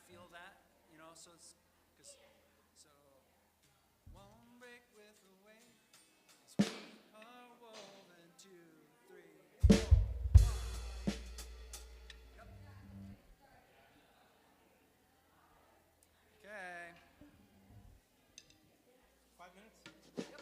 feel that, you know. So it's because so one break with the wave as we are woven 2, 3, 4. Yep. Okay. 5 minutes? Yep.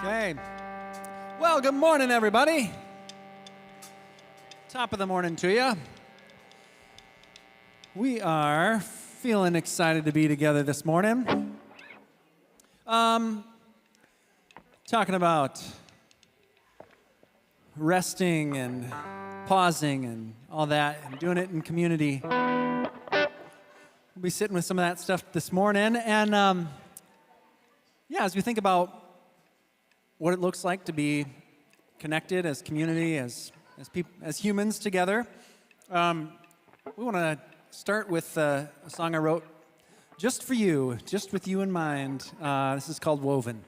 Okay. Well, good morning, everybody. Top of the morning to you. We are feeling excited to be together this morning. Talking about resting and pausing and all that, and doing it in community. We'll be sitting with some of that stuff this morning, and as we think about what it looks like to be connected as community, as humans together, we want to start with a song I wrote just for you, just with you in mind. This is called Woven.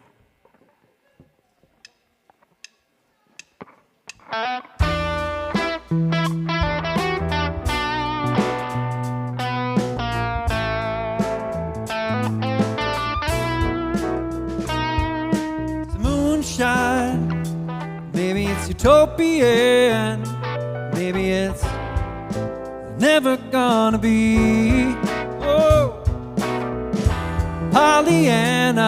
Moonshine, maybe it's utopian, maybe it's never gonna be. Oh, Pollyanna,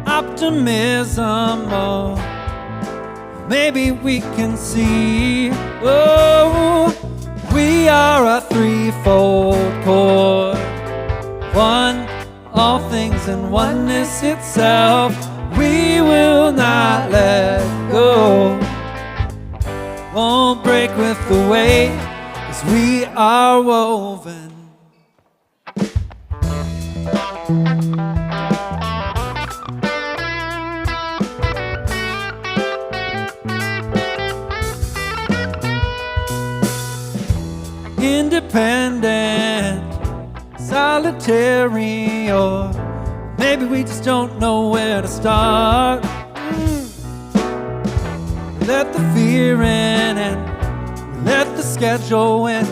optimism, oh, maybe we can see. Oh, we are a threefold chord, one, all things and oneness itself. We will not let go, won't break with the weight, 'cause we are woven. Independent, solitary, or maybe we just don't know where to start. Let the fear in and let the schedule in,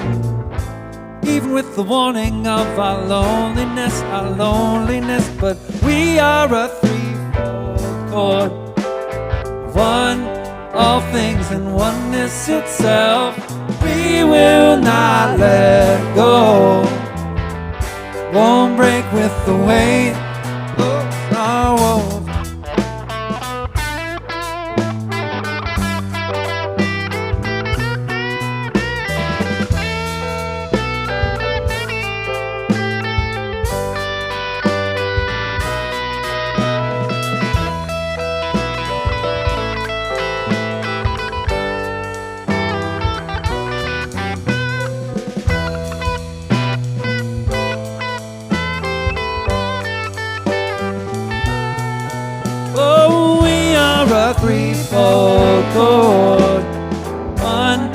even with the warning of our loneliness, but we are a threefold chord, one, all things and oneness itself. We will not let go, won't break with the weight. Threefold chord, one,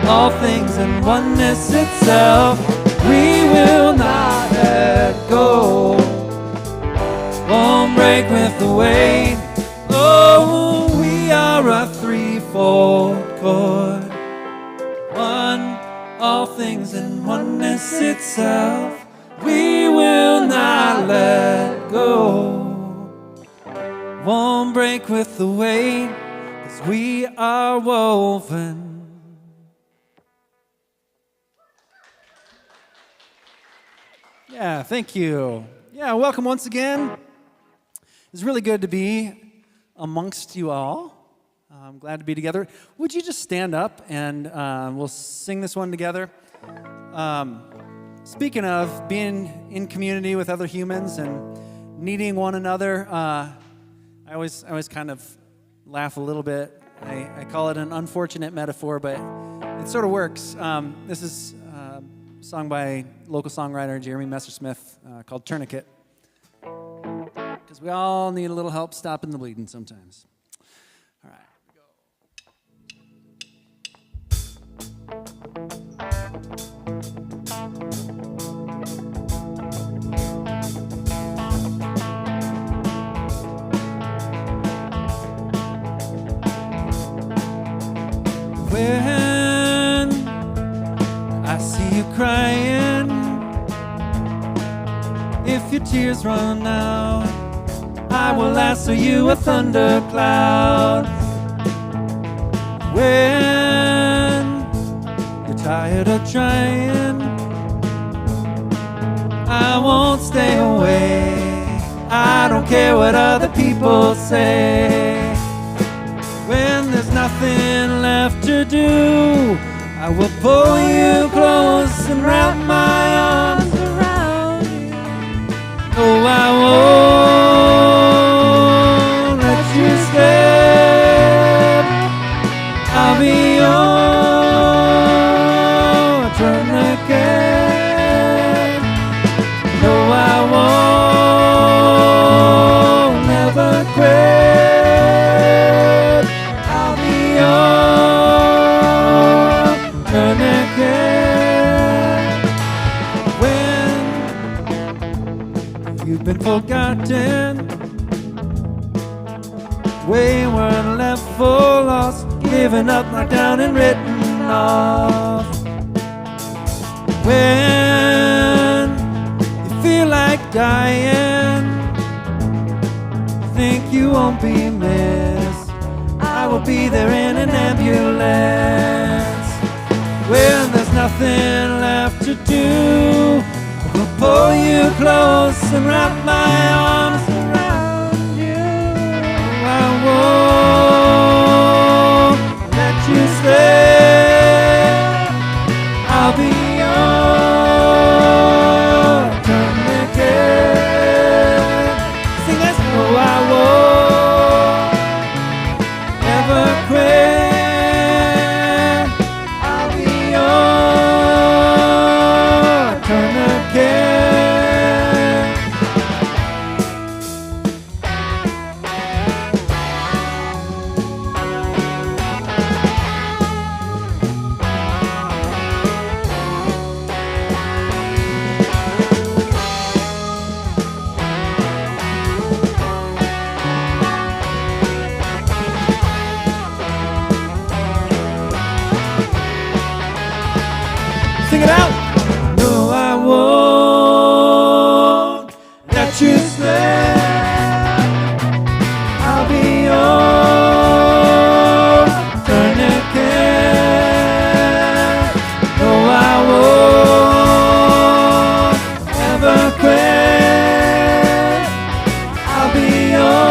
all things and oneness itself. We will not let go, won't break with the weight. Oh, we are a threefold chord, one, all things and oneness itself. We will not let go, won't break with the weight, 'cause we are woven. Yeah, thank you. Yeah, welcome once again. It's really good to be amongst you all. I'm glad to be together. Would you just stand up and we'll sing this one together? Speaking of being in community with other humans and needing one another, I always kind of laugh a little bit. I call it an unfortunate metaphor, but it sort of works. This is a song by local songwriter Jeremy Messersmith called Tourniquet. Because we all need a little help stopping the bleeding sometimes. All right. When I see you crying, if your tears run out, I will lasso you a thundercloud. When you're tired of trying, I won't stay away. I don't care what other people people say. When there's nothing left to do, I will pull you close and wrap my arms around you. No, I won't let you slip. I'll be your tourniquet. No, I won't never quit. I'll be your tourniquet. When you've been forgotten, wayward, left for lost, given up, knocked down and written off. When you feel like dying, think you won't be missed, I will be there in an ambulance. When there's nothing left to do, I will pull you close and wrap my arms around you. I won't let you slip. I'll be your tourniquet. Sing this. No, I won't ever quit. I'll be your tourniquet. Sing it out. No, I won't let you slip. I'll be your tourniquet. No, I won't ever quit. I'll be your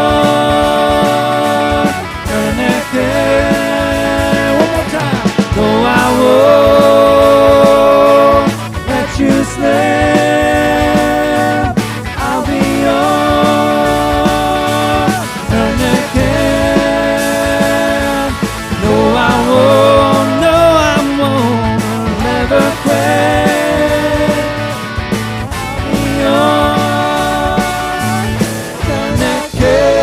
tourniquet. One more time. No, I won't let you slip. I'll be your tourniquet. No, I won't, no, I won't never quit. I'll be your tourniquet.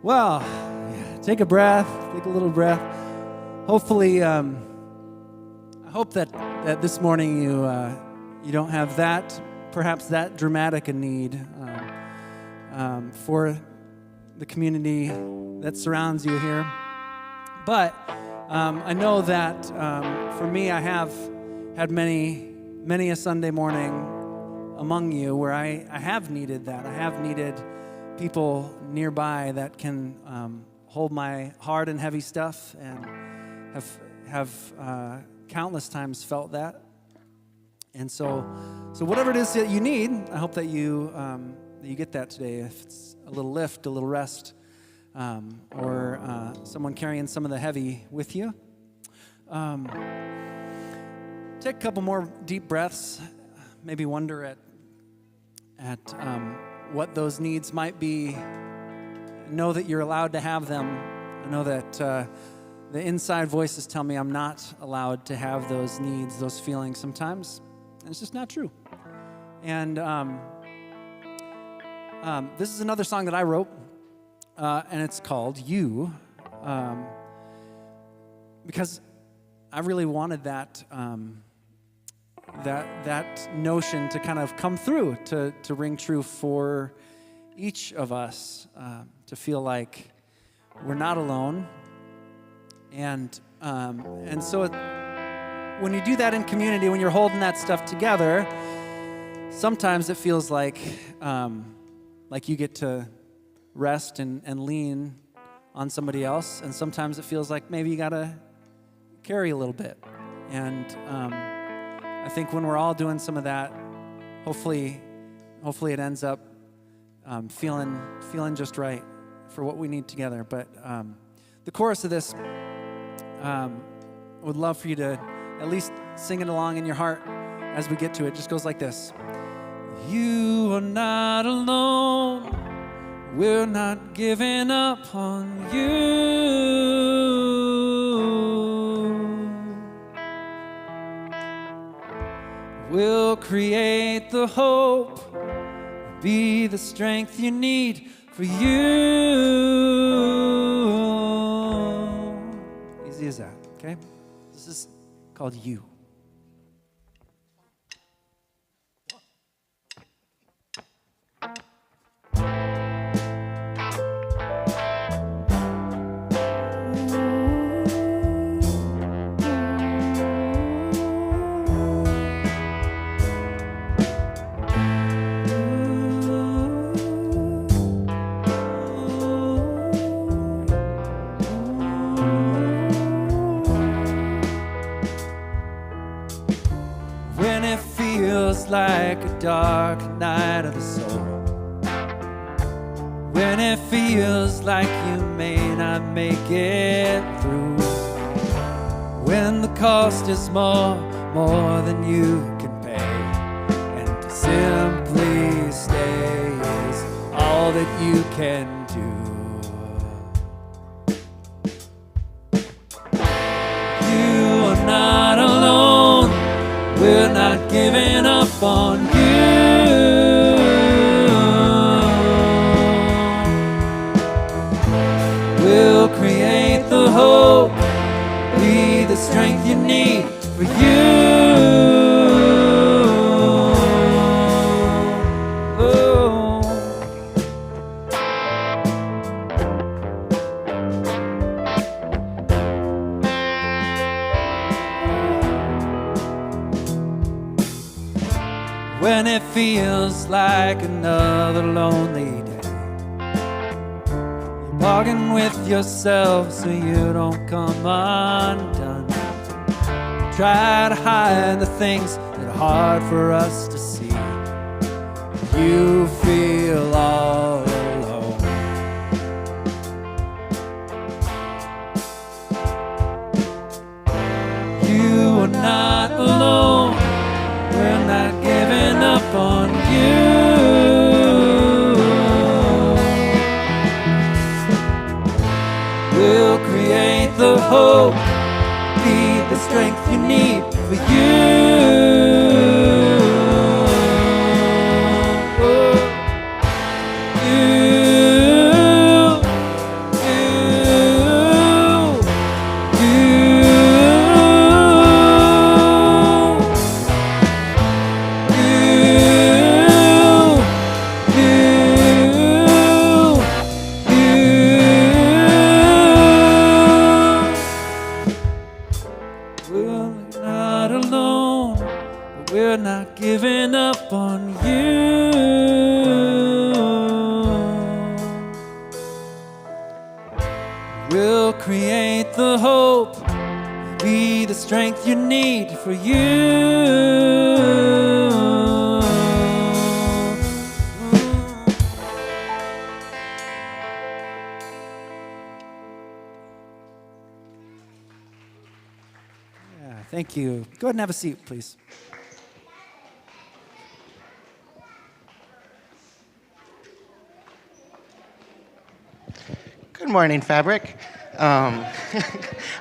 Well, yeah, take a breath, take a little breath. Hopefully, I hope that this morning you don't have that, perhaps that dramatic a need for the community that surrounds you here. But I know that for me, I have had many a Sunday morning among you where I have needed that. I have needed people nearby that can hold my hard and heavy stuff, and have countless times felt that. And so whatever it is that you need, I hope that you get that today. If it's a little lift, a little rest, or someone carrying some of the heavy with you. Take a couple more deep breaths. Maybe wonder at what those needs might be. Know that you're allowed to have them. I know that the inside voices tell me I'm not allowed to have those needs, those feelings sometimes, and it's just not true. And this is another song that I wrote, and it's called "You," because I really wanted that notion to kind of come through, to ring true for each of us, to feel like we're not alone. And so when you do that in community, when you're holding that stuff together, sometimes it feels like you get to rest and lean on somebody else, and sometimes it feels like maybe you gotta carry a little bit. And I think when we're all doing some of that, hopefully it ends up feeling just right for what we need together. But the chorus of this, I would love for you to at least sing it along in your heart as we get to it. It just goes like this. You are not alone. We're not giving up on you. We'll create the hope, be the strength you need for you. Easy as that, okay? This is called You. Like a dark night of the soul, when it feels like you may not make it through, when the cost is more than you can pay, and to simply stay is all that you can do. You are not alone. We're not giving up on you. We'll create the hope, be the strength you need for you. When it feels like another lonely day, you're bargaining with yourself so you don't come undone. Try to hide the things that are hard for us to see. You feel all alone. You are not alone. We're not giving up on you. We'll create the hope, be the strength you need for you. We're not giving up on you. We'll create the hope, be the strength you need for you. Yeah, thank you. Go ahead and have a seat, please. Good morning, Fabric. I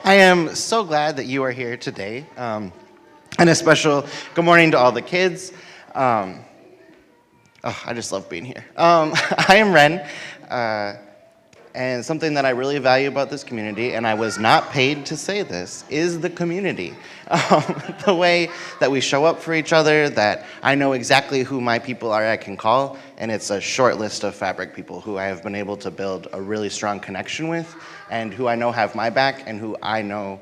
am so glad that you are here today. And a special good morning to all the kids. I just love being here. I am Ren, and something that I really value about this community, and I was not paid to say this, is the community. The way that we show up for each other, that I know exactly who my people are I can call, and it's a short list of Fabric people who I have been able to build a really strong connection with, and who I know have my back, and who I know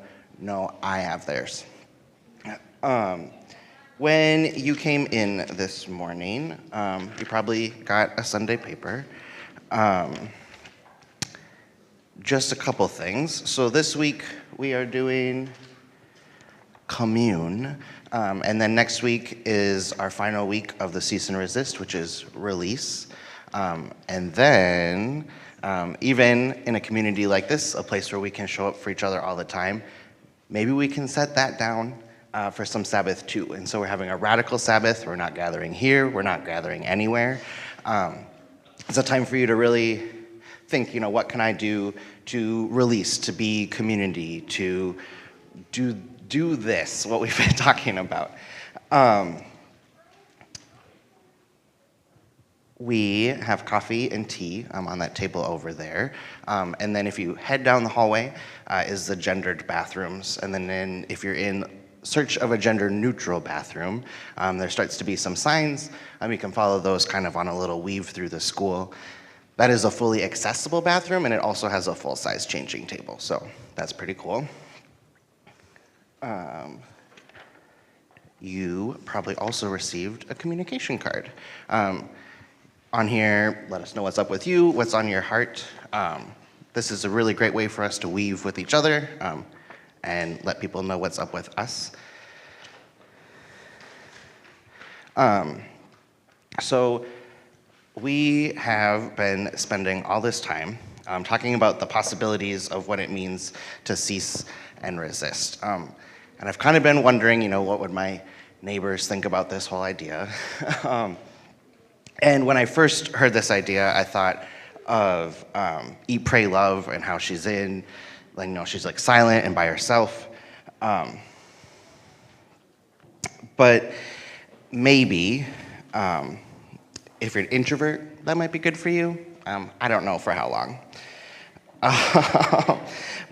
I have theirs. When you came in this morning, you probably got a Sunday paper. just a couple things. So this week we are doing Commune, and then next week is our final week of the Cease and Resist, which is release. And then, even in a community like this, a place where we can show up for each other all the time, maybe we can set that down for some Sabbath too. And so we're having a radical Sabbath. We're not gathering here. We're not gathering anywhere. It's a time for you to really think, what can I do to release, to be community, to do this, what we've been talking about. We have coffee and tea on that table over there. And then if you head down the hallway is the gendered bathrooms. And then if you're in search of a gender-neutral bathroom, there starts to be some signs. You can follow those kind of on a little weave through the school. That is a fully accessible bathroom, and it also has a full-size changing table. So that's pretty cool. You probably also received a communication card. On here, let us know what's up with you, what's on your heart. This is a really great way for us to weave with each other and let people know what's up with us. So we have been spending all this time talking about the possibilities of what it means to cease and resist. And I've kind of been wondering, what would my neighbors think about this whole idea? And when I first heard this idea, I thought of Eat, Pray, Love, and how she's she's like silent and by herself. But maybe if you're an introvert, that might be good for you. I don't know for how long.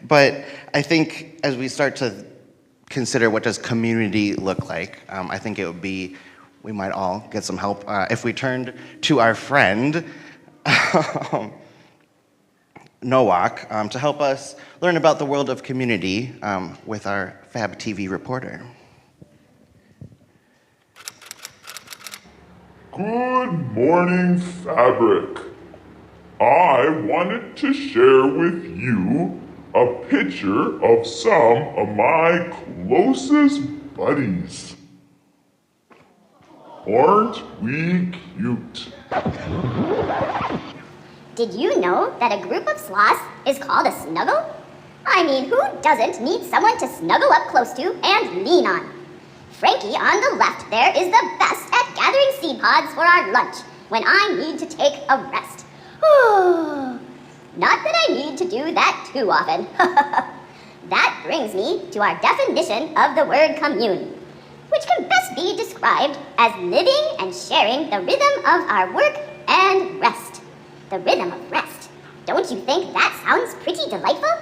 But I think as we start to consider what does community look like, I think it would be, we might all get some help if we turned to our friend, Nowak, to help us learn about the world of community with our Fab TV reporter. Good morning, Fabric. I wanted to share with you a picture of some of my closest buddies. Aren't we cute? Did you know that a group of sloths is called a snuggle? I mean, who doesn't need someone to snuggle up close to and lean on? Frankie on the left there is the best at gathering seed pods for our lunch when I need to take a rest. Not that I need to do that too often. That brings me to our definition of the word commune, which can best be described as living and sharing the rhythm of our work and rest. The rhythm of rest. Don't you think that sounds pretty delightful?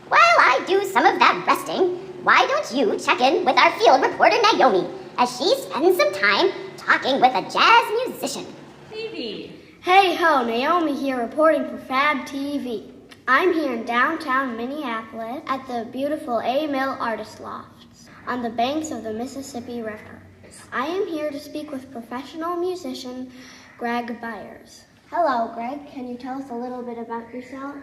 While I do some of that resting, why don't you check in with our field reporter Naomi as she spends some time talking with a jazz musician? Phoebe. Hey ho, Naomi here reporting for Fab TV. I'm here in downtown Minneapolis at the beautiful A Mill Artist Lofts on the banks of the Mississippi River. I am here to speak with professional musician Greg Byers. Hello, Greg. Can you tell us a little bit about yourself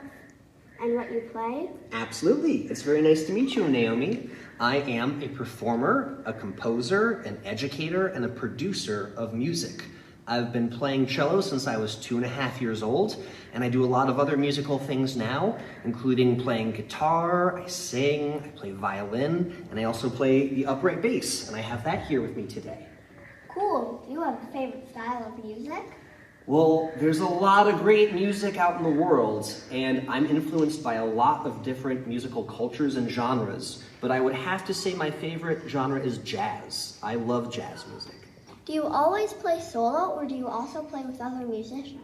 and what you play? Absolutely. It's very nice to meet you, Naomi. I am a performer, a composer, an educator, and a producer of music. I've been playing cello since I was 2.5 years old, and I do a lot of other musical things now, including playing guitar, I sing, I play violin, and I also play the upright bass, and I have that here with me today. Cool. Do you have a favorite style of music? Well, there's a lot of great music out in the world, and I'm influenced by a lot of different musical cultures and genres, but I would have to say my favorite genre is jazz. I love jazz music. Do you always play solo, or do you also play with other musicians?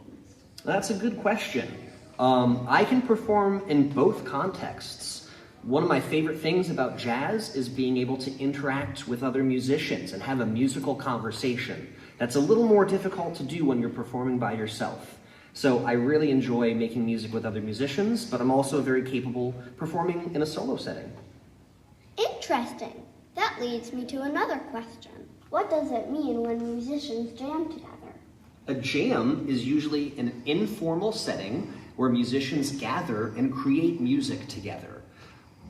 That's a good question. I can perform in both contexts. One of my favorite things about jazz is being able to interact with other musicians and have a musical conversation. That's a little more difficult to do when you're performing by yourself. So I really enjoy making music with other musicians, but I'm also very capable performing in a solo setting. Interesting. That leads me to another question. What does it mean when musicians jam together? A jam is usually an informal setting where musicians gather and create music together.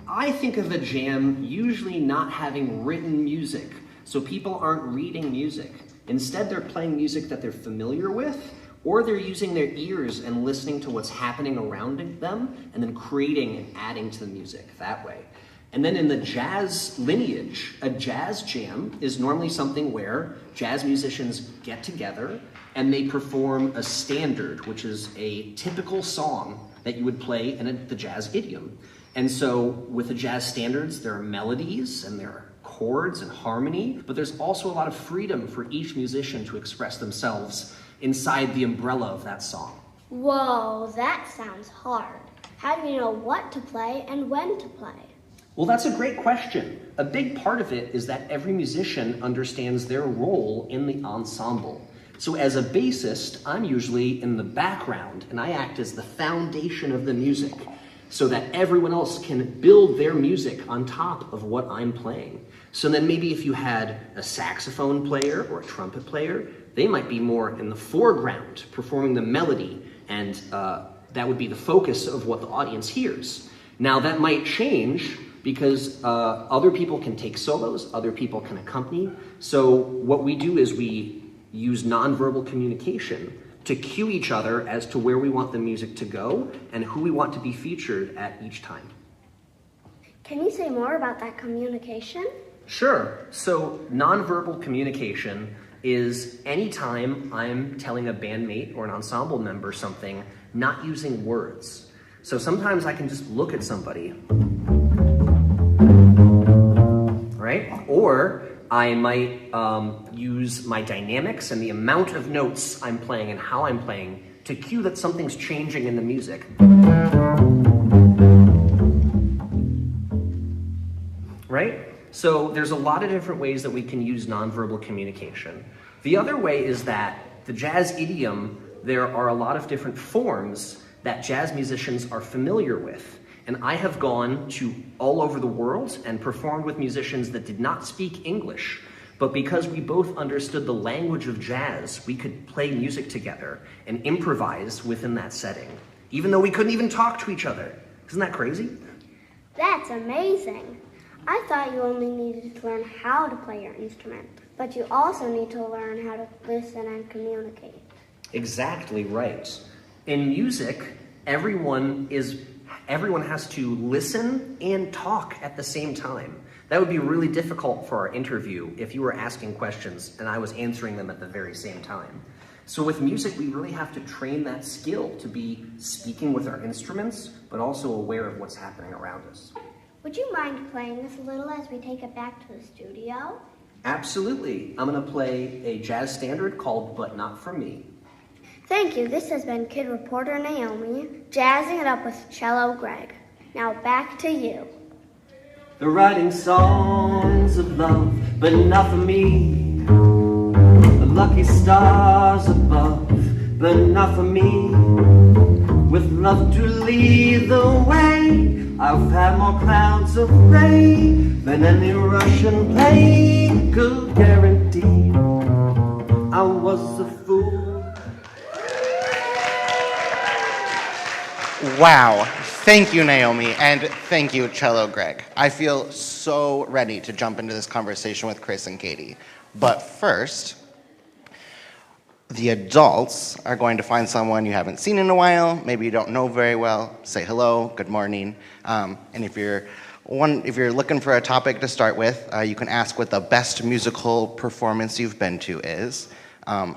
I think of a jam usually not having written music, so people aren't reading music. Instead, they're playing music that they're familiar with, or they're using their ears and listening to what's happening around them, and then creating and adding to the music that way. And then in the jazz lineage, a jazz jam is normally something where jazz musicians get together and they perform a standard, which is a typical song that you would play in the jazz idiom. And so with the jazz standards, there are melodies and there are chords and harmony, but there's also a lot of freedom for each musician to express themselves inside the umbrella of that song. Whoa, that sounds hard. How do you know what to play and when to play? Well, that's a great question. A big part of it is that every musician understands their role in the ensemble. So as a bassist, I'm usually in the background and I act as the foundation of the music so that everyone else can build their music on top of what I'm playing. So then maybe if you had a saxophone player or a trumpet player, they might be more in the foreground performing the melody, and that would be the focus of what the audience hears. Now that might change because other people can take solos, other people can accompany. So what we do is we use nonverbal communication to cue each other as to where we want the music to go and who we want to be featured at each time. Can you say more about that communication? Sure. So nonverbal communication is anytime I'm telling a bandmate or an ensemble member something, not using words. So sometimes I can just look at somebody, right? Or I might use my dynamics and the amount of notes I'm playing and how I'm playing to cue that something's changing in the music. Right? So there's a lot of different ways that we can use nonverbal communication. The other way is that the jazz idiom, there are a lot of different forms that jazz musicians are familiar with. And I have gone to all over the world and performed with musicians that did not speak English. But because we both understood the language of jazz, we could play music together and improvise within that setting, even though we couldn't even talk to each other. Isn't that crazy? That's amazing. I thought you only needed to learn how to play your instrument, but you also need to learn how to listen and communicate. Exactly right. In music, everyone has to listen and talk at the same time. That would be really difficult for our interview if you were asking questions and I was answering them at the very same time. So with music, we really have to train that skill to be speaking with our instruments, but also aware of what's happening around us. Would you mind playing this a little as we take it back to the studio? Absolutely. I'm going to play a jazz standard called But Not For Me. Thank you. This has been Kid Reporter Naomi, jazzing it up with Cello Greg. Now back to you. They're writing songs of love, but not for me. The lucky stars above, but not for me. With love to lead the way, I've had more clouds of rain than any Russian plane could guarantee. I was a fool. Wow. Thank you, Naomi, and thank you, Cello Greg. I feel so ready to jump into this conversation with Chris and Katie. But first, the adults are going to find someone you haven't seen in a while, maybe you don't know very well, say hello, good morning, and if you're looking for a topic to start with, you can ask what the best musical performance you've been to is.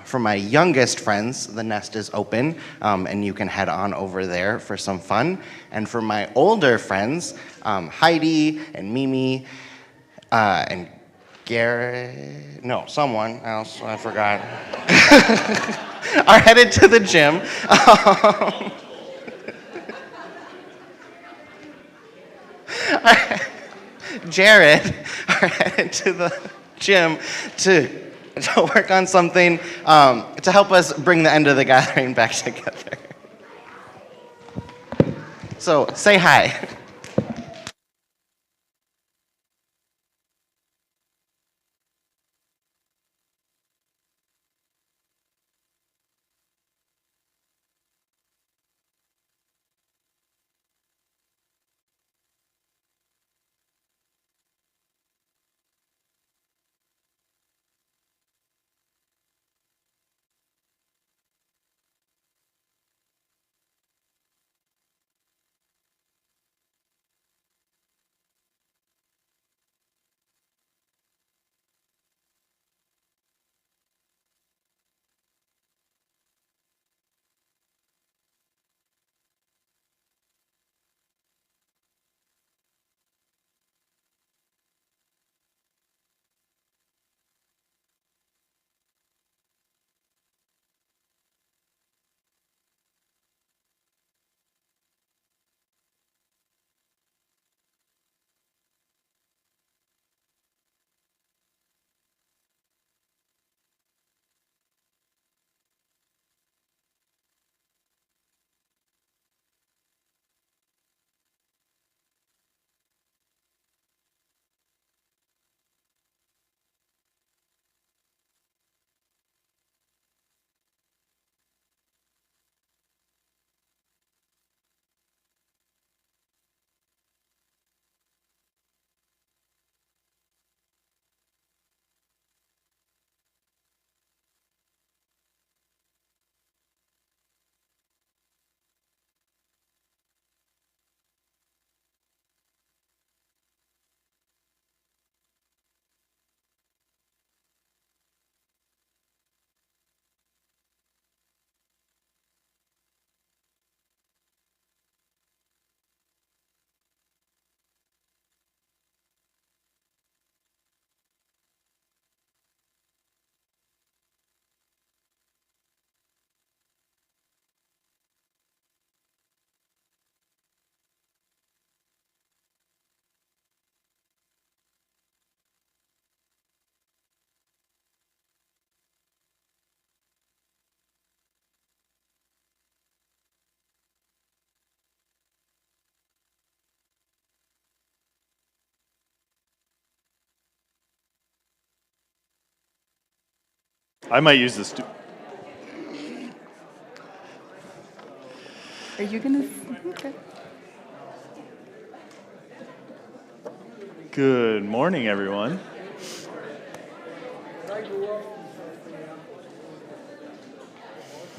For my youngest friends, the nest is open, and you can head on over there for some fun. And for my older friends, Heidi and Mimi and Garrett, no, someone else, I forgot, are headed to the gym. Jared are headed to the gym to work on something to help us bring the end of the gathering back together. So say hi. I might use this. Are you gonna? Okay. Good morning, everyone.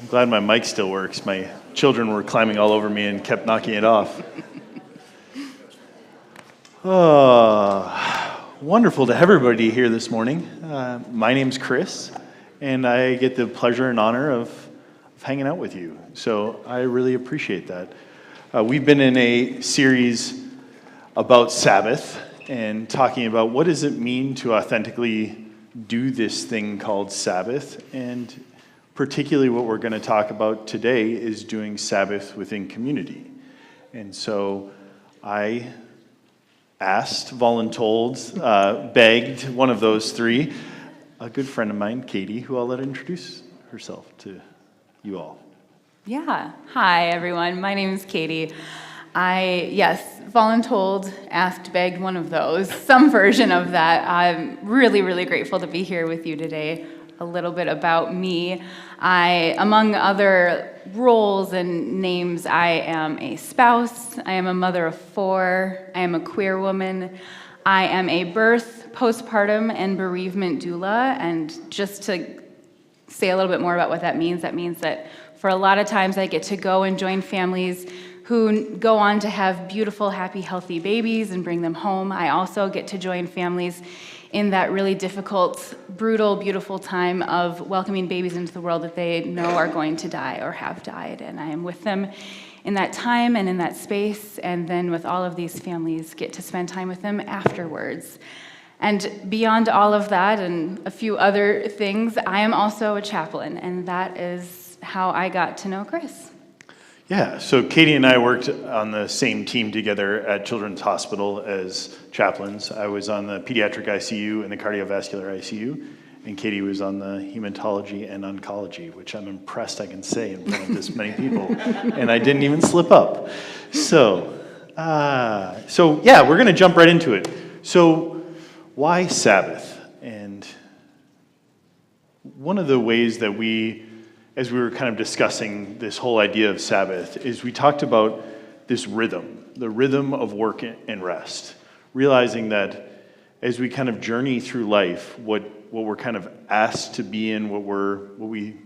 I'm glad my mic still works. My children were climbing all over me and kept knocking it off. Wonderful to have everybody here this morning. My name's Chris, and I get the pleasure and honor of hanging out with you. So I really appreciate that. We've been in a series about Sabbath and talking about what does it mean to authentically do this thing called Sabbath, and particularly what we're going to talk about today is doing Sabbath within community. And so I asked, voluntold, begged, one of those three, a good friend of mine, Katie, who I'll let introduce herself to you all. Yeah. Hi, everyone. My name is Katie. Voluntold, asked, begged, one of those, some version of that. I'm really, really grateful to be here with you today. A little bit about me. Among other roles and names, I am a spouse, I am a mother of 4, I am a queer woman, I am a birth, postpartum, and bereavement doula, and just to say a little bit more about what that means that for a lot of times I get to go and join families who go on to have beautiful, happy, healthy babies and bring them home. I also get to join families in that really difficult, brutal, beautiful time of welcoming babies into the world that they know are going to die or have died. And I am with them in that time and in that space, and then with all of these families, get to spend time with them afterwards. And beyond all of that and a few other things, I am also a chaplain, and that is how I got to know Chris. Yeah, so Katie and I worked on the same team together at Children's Hospital as chaplains. I was on the pediatric ICU and the cardiovascular ICU, and Katie was on the hematology and oncology, which I'm impressed I can say in front of this many people, and I didn't even slip up. So we're going to jump right into it. So why Sabbath? And one of the ways that as we were kind of discussing this whole idea of Sabbath, is we talked about this rhythm, the rhythm of work and rest, realizing that as we kind of journey through life, what we're kind of asked to be in, what we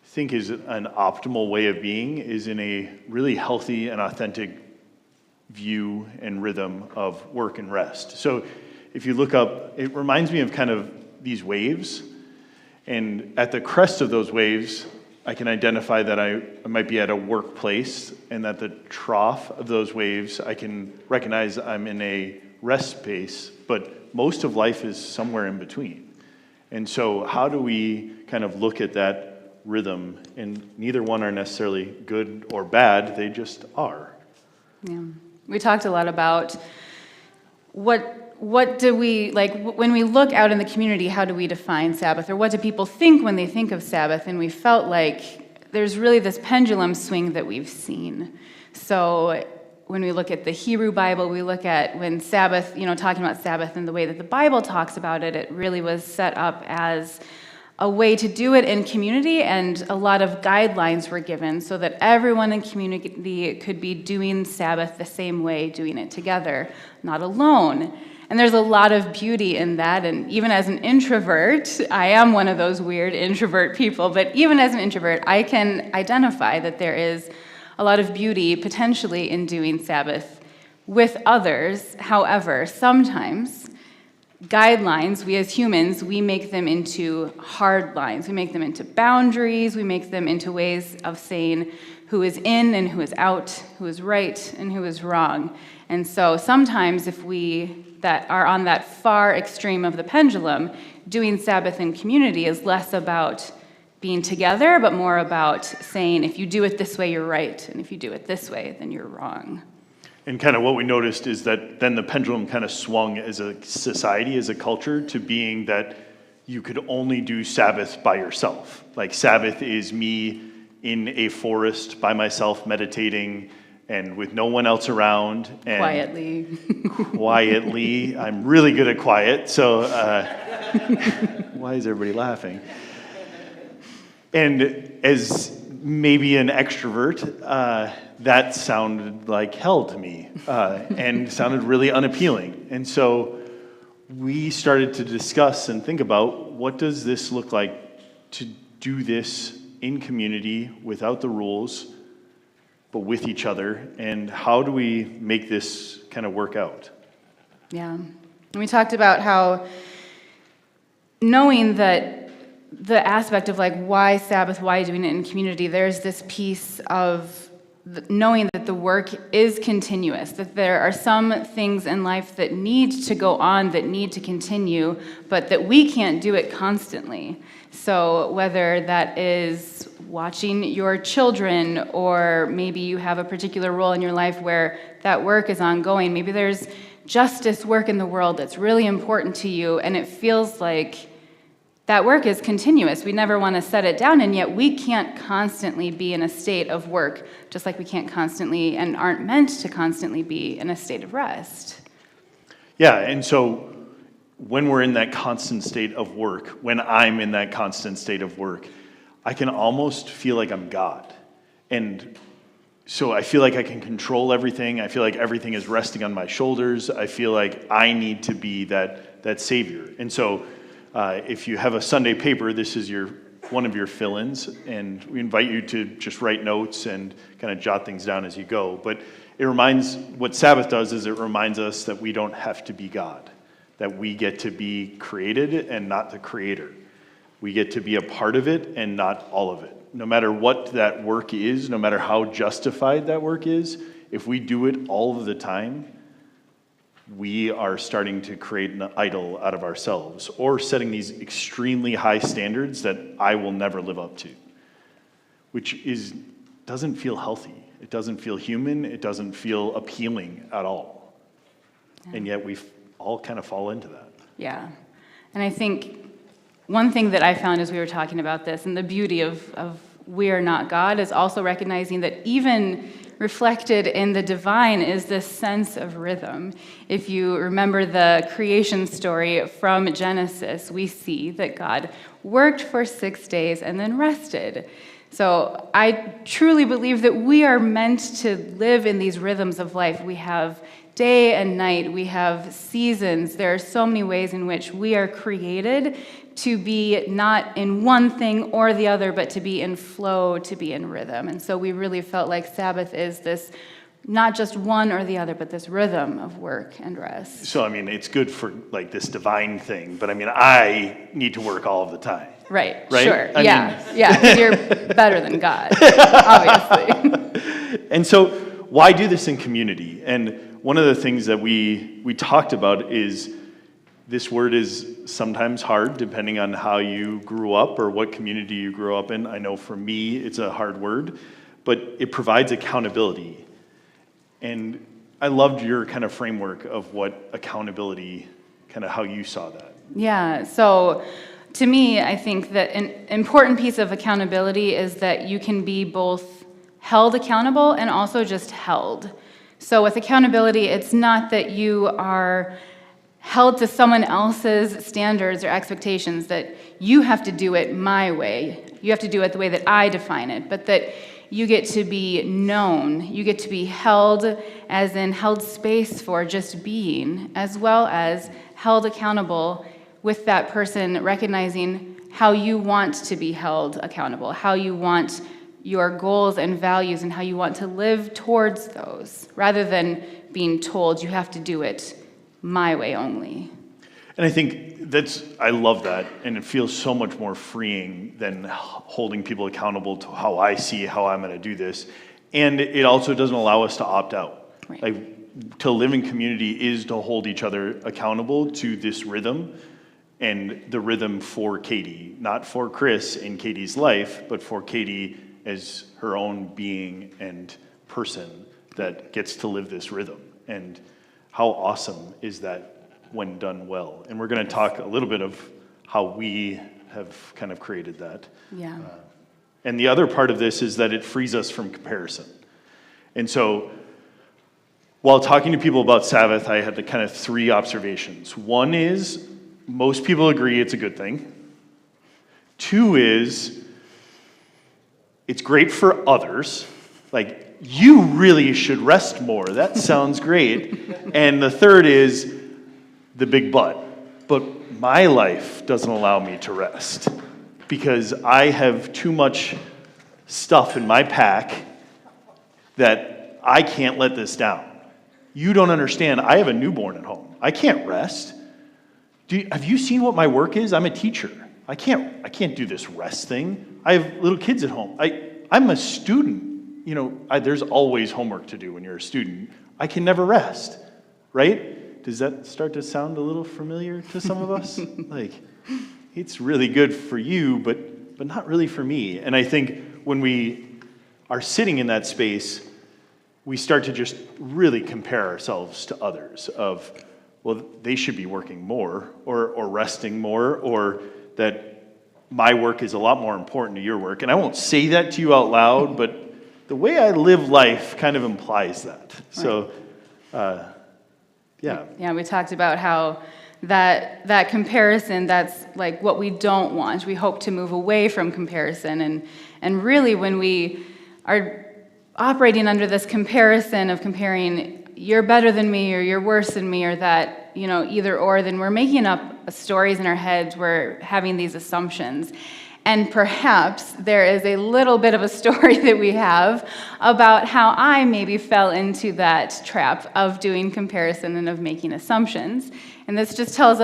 think is an optimal way of being, is in a really healthy and authentic view and rhythm of work and rest. So if you look up, it reminds me of kind of these waves. And at the crest of those waves, I can identify that I might be at a workplace, and at the trough of those waves, I can recognize I'm in a rest space, but most of life is somewhere in between. And so how do we kind of look at that rhythm? And neither one are necessarily good or bad, they just are. Yeah. We talked a lot about what do we, like, when we look out in the community, how do we define Sabbath? Or what do people think when they think of Sabbath? And we felt like there's really this pendulum swing that we've seen. So when we look at the Hebrew Bible, we look at when Sabbath, talking about Sabbath and the way that the Bible talks about it, it really was set up as a way to do it in community, and a lot of guidelines were given so that everyone in community could be doing Sabbath the same way, doing it together, not alone. And there's a lot of beauty in that, and even as an introvert, I am one of those weird introvert people, but even as an introvert, I can identify that there is a lot of beauty potentially in doing Sabbath with others. However, sometimes guidelines, we as humans, we make them into hard lines. We make them into boundaries. We make them into ways of saying who is in and who is out, who is right and who is wrong. And so sometimes if we that are on that far extreme of the pendulum, doing Sabbath in community is less about being together, but more about saying, if you do it this way, you're right, and if you do it this way, then you're wrong. And kind of what we noticed is that then the pendulum kind of swung as a society, as a culture, to being that you could only do Sabbath by yourself. Like Sabbath is me in a forest by myself meditating and with no one else around. And quietly. I'm really good at quiet, so why is everybody laughing? And as maybe an extrovert, that sounded like hell to me and sounded really unappealing. And so we started to discuss and think about, what does this look like to do this in community without the rules, but with each other, and how do we make this kind of work out? Yeah. And we talked about how knowing that the aspect of like why Sabbath, why doing it in community, there's this piece of knowing that the work is continuous, that there are some things in life that need to go on, that need to continue, but that we can't do it constantly. So whether that is watching your children, or maybe you have a particular role in your life where that work is ongoing, maybe there's justice work in the world that's really important to you, and it feels like that work is continuous. We never want to set it down, and yet we can't constantly be in a state of work, just like we can't constantly and aren't meant to constantly be in a state of rest. Yeah, and so when we're in that constant state of work, when I'm in that constant state of work, I can almost feel like I'm God. And so I feel like I can control everything. I feel like everything is resting on my shoulders. I feel like I need to be that savior. And so if you have a Sunday paper, this is one of your fill-ins, and we invite you to just write notes and kind of jot things down as you go. But what Sabbath does is it reminds us that we don't have to be God, that we get to be created and not the creator. We get to be a part of it and not all of it. No matter what that work is, no matter how justified that work is, if we do it all of the time, we are starting to create an idol out of ourselves, or setting these extremely high standards that I will never live up to, which doesn't feel healthy. It doesn't feel human. It doesn't feel appealing at all. Yeah. And yet we all kind of fall into that. Yeah. And I think one thing that I found as we were talking about this, and the beauty of we are not God, is also recognizing that even reflected in the divine is this sense of rhythm. If you remember the creation story from Genesis, we see that God worked for 6 days and then rested. So I truly believe that we are meant to live in these rhythms of life. We have day and night, we have seasons. There are so many ways in which we are created to be not in one thing or the other, but to be in flow, to be in rhythm. And so we really felt like Sabbath is this, not just one or the other, but this rhythm of work and rest. So, I mean, it's good for like this divine thing, but I mean, I need to work all of the time. Right? Sure. Yeah, because you're better than God, obviously. And so why do this in community? And one of the things that we talked about is this word is sometimes hard depending on how you grew up or what community you grew up in. I know for me it's a hard word, but it provides accountability. And I loved your kind of framework of what accountability, kind of how you saw that. Yeah, so to me, I think that an important piece of accountability is that you can be both held accountable and also just held. So with accountability, it's not that you are held to someone else's standards or expectations, that you have to do it my way, you have to do it the way that I define it, but that you get to be known, you get to be held, as in held space for just being, as well as held accountable with that person, recognizing how you want to be held accountable, how you want your goals and values and how you want to live towards those, rather than being told you have to do it my way only. And I think I love that, and it feels so much more freeing than holding people accountable to how I see how I'm going to do this. And it also doesn't allow us to opt out. Right. Like, to live in community is to hold each other accountable to this rhythm, and the rhythm for Katie, not for Chris in Katie's life, but for Katie as her own being and person that gets to live this rhythm. And how awesome is that when done well? And we're going to talk a little bit of how we have kind of created that. Yeah. And the other part of this is that it frees us from comparison. And so while talking to people about Sabbath, I had the kind of 3 observations. 1 is most people agree it's a good thing. 2 is it's great for others. Like, you really should rest more. That sounds great. And the third is the big but. But my life doesn't allow me to rest because I have too much stuff in my pack that I can't let this down. You don't understand. I have a newborn at home. I can't rest. Have you seen what my work is? I'm a teacher. I can't do this rest thing. I have little kids at home. I'm a student. There's always homework to do when you're a student. I can never rest, right? Does that start to sound a little familiar to some of us? Like, it's really good for you, but not really for me. And I think when we are sitting in that space, we start to just really compare ourselves to others of, well, they should be working more or resting more, or that my work is a lot more important to your work. And I won't say that to you out loud, but the way I live life kind of implies that. So, yeah. Yeah, we talked about how that comparison, that's like what we don't want. We hope to move away from comparison. And really, when we are operating under this comparison of comparing you're better than me or you're worse than me or that, either or, then we're making up stories in our heads. We're having these assumptions. And perhaps there is a little bit of a story that we have about how I maybe fell into that trap of doing comparison and of making assumptions. And this just tells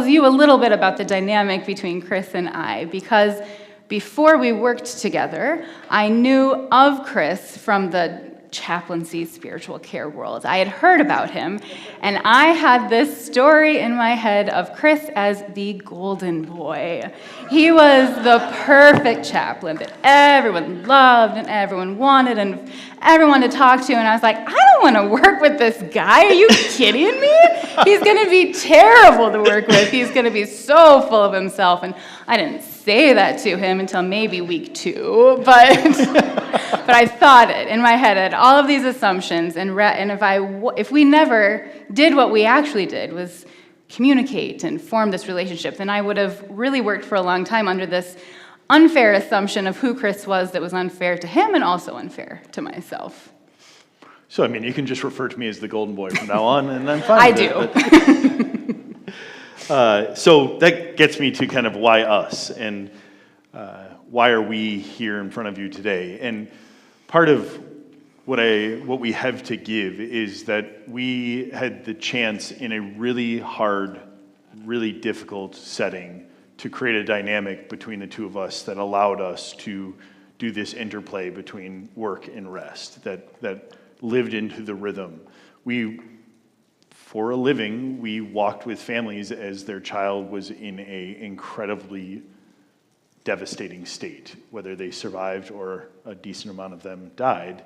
you a little bit about the dynamic between Chris and I, because before we worked together, I knew of Chris from the chaplaincy spiritual care world. I had heard about him, and I had this story in my head of Chris as the golden boy. He was the perfect chaplain that everyone loved and everyone wanted and everyone to talk to, and I was like, I don't want to work with this guy. Are you kidding me? He's going to be terrible to work with. He's going to be so full of himself, and I didn't say that to him until maybe week 2, but I thought it in my head. I had all of these assumptions, and if we never did what we actually did, was communicate and form this relationship, then I would have really worked for a long time under this unfair assumption of who Chris was that was unfair to him and also unfair to myself. So, you can just refer to me as the golden boy from now on, and I'm fine I with do. it. So that gets me to kind of why us, and why are we here in front of you today? And part of what we have to give is that we had the chance in a really hard, really difficult setting to create a dynamic between the two of us that allowed us to do this interplay between work and rest, that lived into the rhythm. For a living, we walked with families as their child was in an incredibly devastating state. Whether they survived or a decent amount of them died,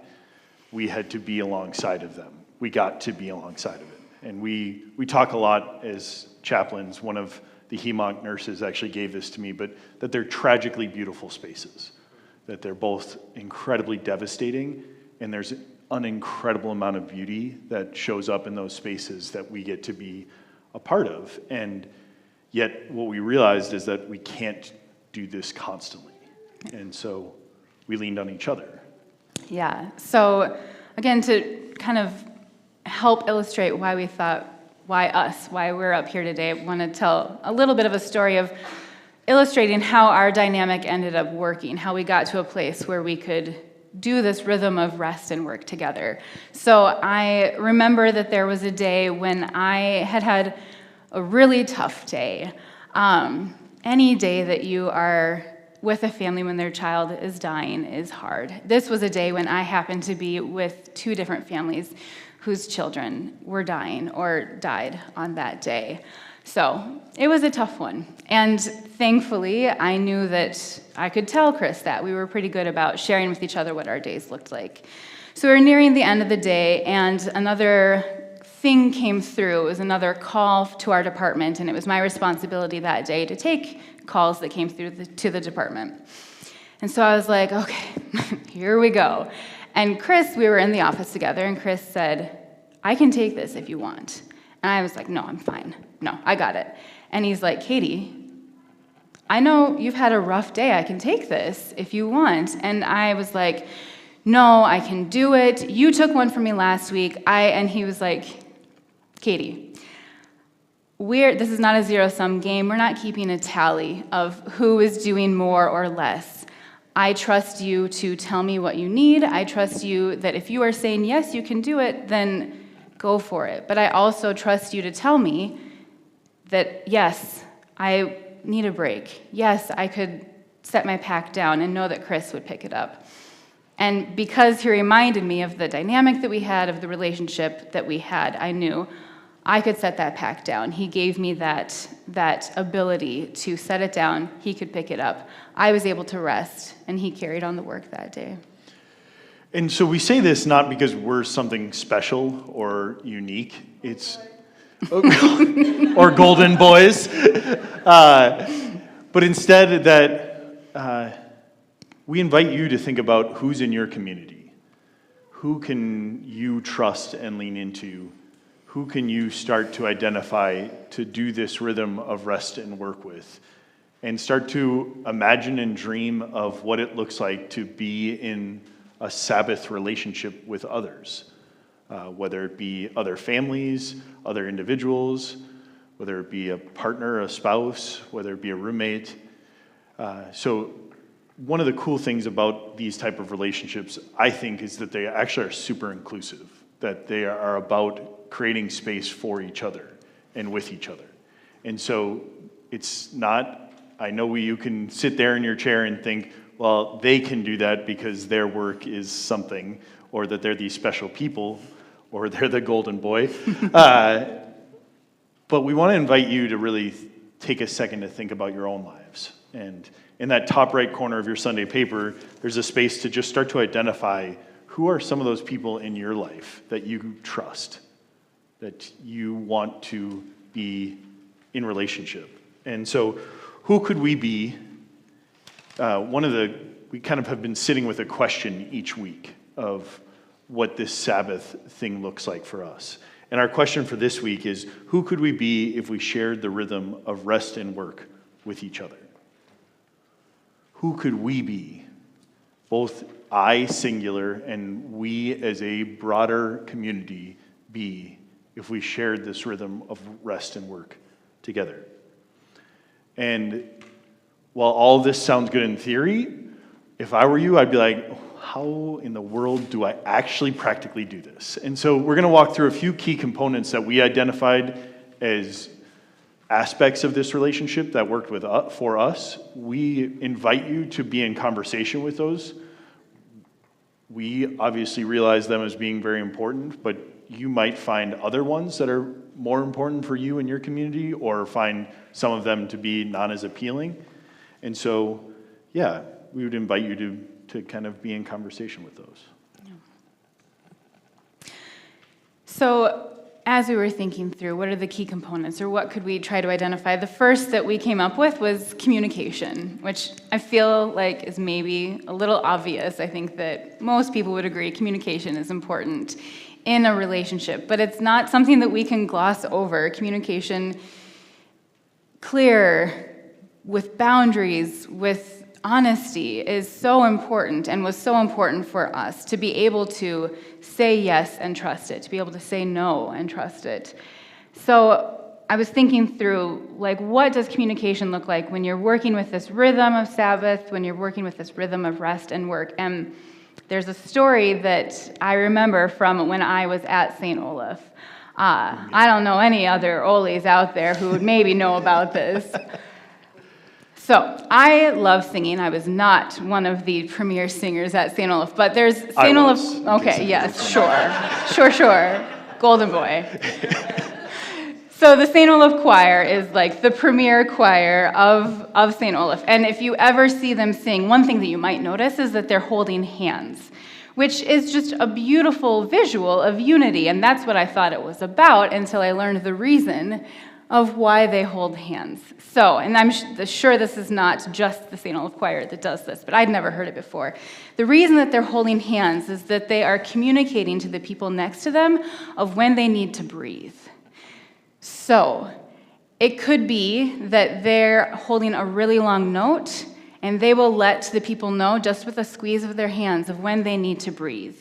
we had to be alongside of them. We got to be alongside of it. And we talk a lot as chaplains. One of the HEMONC nurses actually gave this to me, but that they're tragically beautiful spaces, that they're both incredibly devastating, and there's an incredible amount of beauty that shows up in those spaces that we get to be a part of. And yet what we realized is that we can't do this constantly. And so we leaned on each other. Yeah. So again, to kind of help illustrate why we thought, why we're up here today, I want to tell a little bit of a story of illustrating how our dynamic ended up working, how we got to a place where we could do this rhythm of rest and work together. So I remember that there was a day when I had a really tough day. Any day that you are with a family when their child is dying is hard. This was a day when I happened to be with 2 different families whose children were dying or died on that day. So it was a tough one. And thankfully, I knew that I could tell Chris that. We were pretty good about sharing with each other what our days looked like. So we were nearing the end of the day, and another thing came through. It was another call to our department, and it was my responsibility that day to take calls that came through to the department. And so I was like, okay, here we go. And Chris, we were in the office together, and Chris said, I can take this if you want. And I was like, no, I'm fine. No, I got it. And he's like, Katie, I know you've had a rough day. I can take this if you want. And I was like, no, I can do it. You took one for me last week. And he was like, Katie, this is not a zero-sum game. We're not keeping a tally of who is doing more or less. I trust you to tell me what you need. I trust you that if you are saying, yes, you can do it, then go for it. But I also trust you to tell me that, yes, I need a break. Yes, I could set my pack down and know that Chris would pick it up. And because he reminded me of the dynamic that we had, of the relationship that we had, I knew I could set that pack down. He gave me that ability to set it down. He could pick it up. I was able to rest, and he carried on the work that day. And so we say this not because we're something special or unique. It's or golden boys, but instead that we invite you to think about who's in your community. Who can you trust and lean into? Who can you start to identify to do this rhythm of rest and work with? And start to imagine and dream of what it looks like to be in a Sabbath relationship with others, whether it be other families, other individuals, whether it be a partner, a spouse, whether it be a roommate. So one of the cool things about these type of relationships, I think, is that they actually are super inclusive, that they are about creating space for each other and with each other. And so it's not, I know you can sit there in your chair and think, well, they can do that because their work is something, or that they're these special people, or they're the golden boy. But we want to invite you to really take a second to think about your own lives. And in that top right corner of your Sunday paper, there's a space to just start to identify who are some of those people in your life that you trust, that you want to be in relationship. And so who could we be? We kind of have been sitting with a question each week of what this Sabbath thing looks like for us. And our question for this week is, who could we be if we shared the rhythm of rest and work with each other? Who could we be? Both I, singular, and we as a broader community be if we shared this rhythm of rest and work together. And while all this sounds good in theory, if I were you, I'd be like, how in the world do I actually practically do this? And so we're going to walk through a few key components that we identified as aspects of this relationship that worked for us. We invite you to be in conversation with those. We obviously realize them as being very important, but you might find other ones that are more important for you and your community, or find some of them to be not as appealing. And so, yeah, we would invite you to kind of be in conversation with those. So as we were thinking through what are the key components, or what could we try to identify, the first that we came up with was communication, which I feel like is maybe a little obvious. I think that most people would agree communication is important in a relationship, but it's not something that we can gloss over. Communication, clear, with boundaries, with honesty, is so important, and was so important for us to be able to say yes and trust it, to be able to say no and trust it. So I was thinking through, like, what does communication look like when you're working with this rhythm of Sabbath, when you're working with this rhythm of rest and work? And there's a story that I remember from when I was at St. Olaf. I don't know any other Olis out there who would maybe know about this. So I love singing. I was not one of the premier singers at St. Olaf, but there's St. Olaf. Okay, yes, sure. Golden boy. So the St. Olaf choir is like the premier choir of St. Olaf. And if you ever see them sing, one thing that you might notice is that they're holding hands, which is just a beautiful visual of unity. And that's what I thought it was about until I learned the reason of why they hold hands. So, and I'm sure this is not just the St. Olaf choir that does this, but I'd never heard it before. The reason that they're holding hands is that they are communicating to the people next to them of when they need to breathe. So, It could be that they're holding a really long note, and they will let the people know just with a squeeze of their hands of when they need to breathe.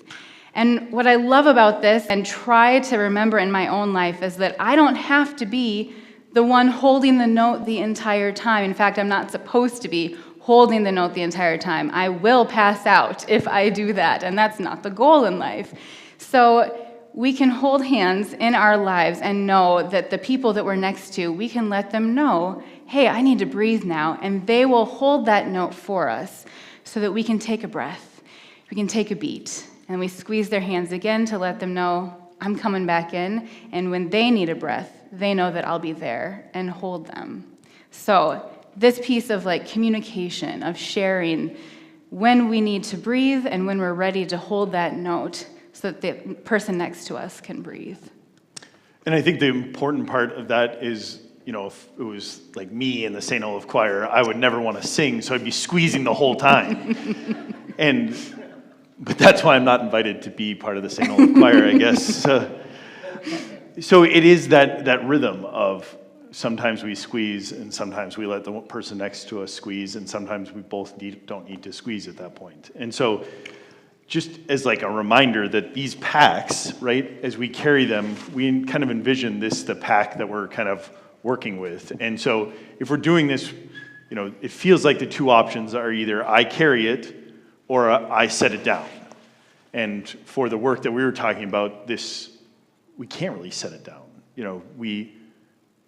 And what I love about this and try to remember in my own life is that I don't have to be the one holding the note the entire time. In fact, I'm not supposed to be holding the note the entire time. I will pass out if I do that, and that's not the goal in life. So we can hold hands in our lives and know that the people that we're next to, we can let them know, hey, I need to breathe now, and they will hold that note for us so that we can take a breath, we can take a beat, and we squeeze their hands again to let them know, I'm coming back in, and when they need a breath, they know that I'll be there and hold them. So this piece of like communication, of sharing when we need to breathe and when we're ready to hold that note so that the person next to us can breathe. And I think the important part of that is, if it was like me in the St. Olaf choir, I would never want to sing, so I'd be squeezing the whole time. But that's why I'm not invited to be part of the St. Olaf choir, I guess. So it is that rhythm of sometimes we squeeze and sometimes we let the person next to us squeeze, and sometimes we both don't need to squeeze at that point. And so just as like a reminder that these packs, right, as we carry them, we kind of envision the pack that we're kind of working with. And so if we're doing this, it feels like the two options are either I carry it or I set it down. And for the work that we were talking about, we can't really set it down.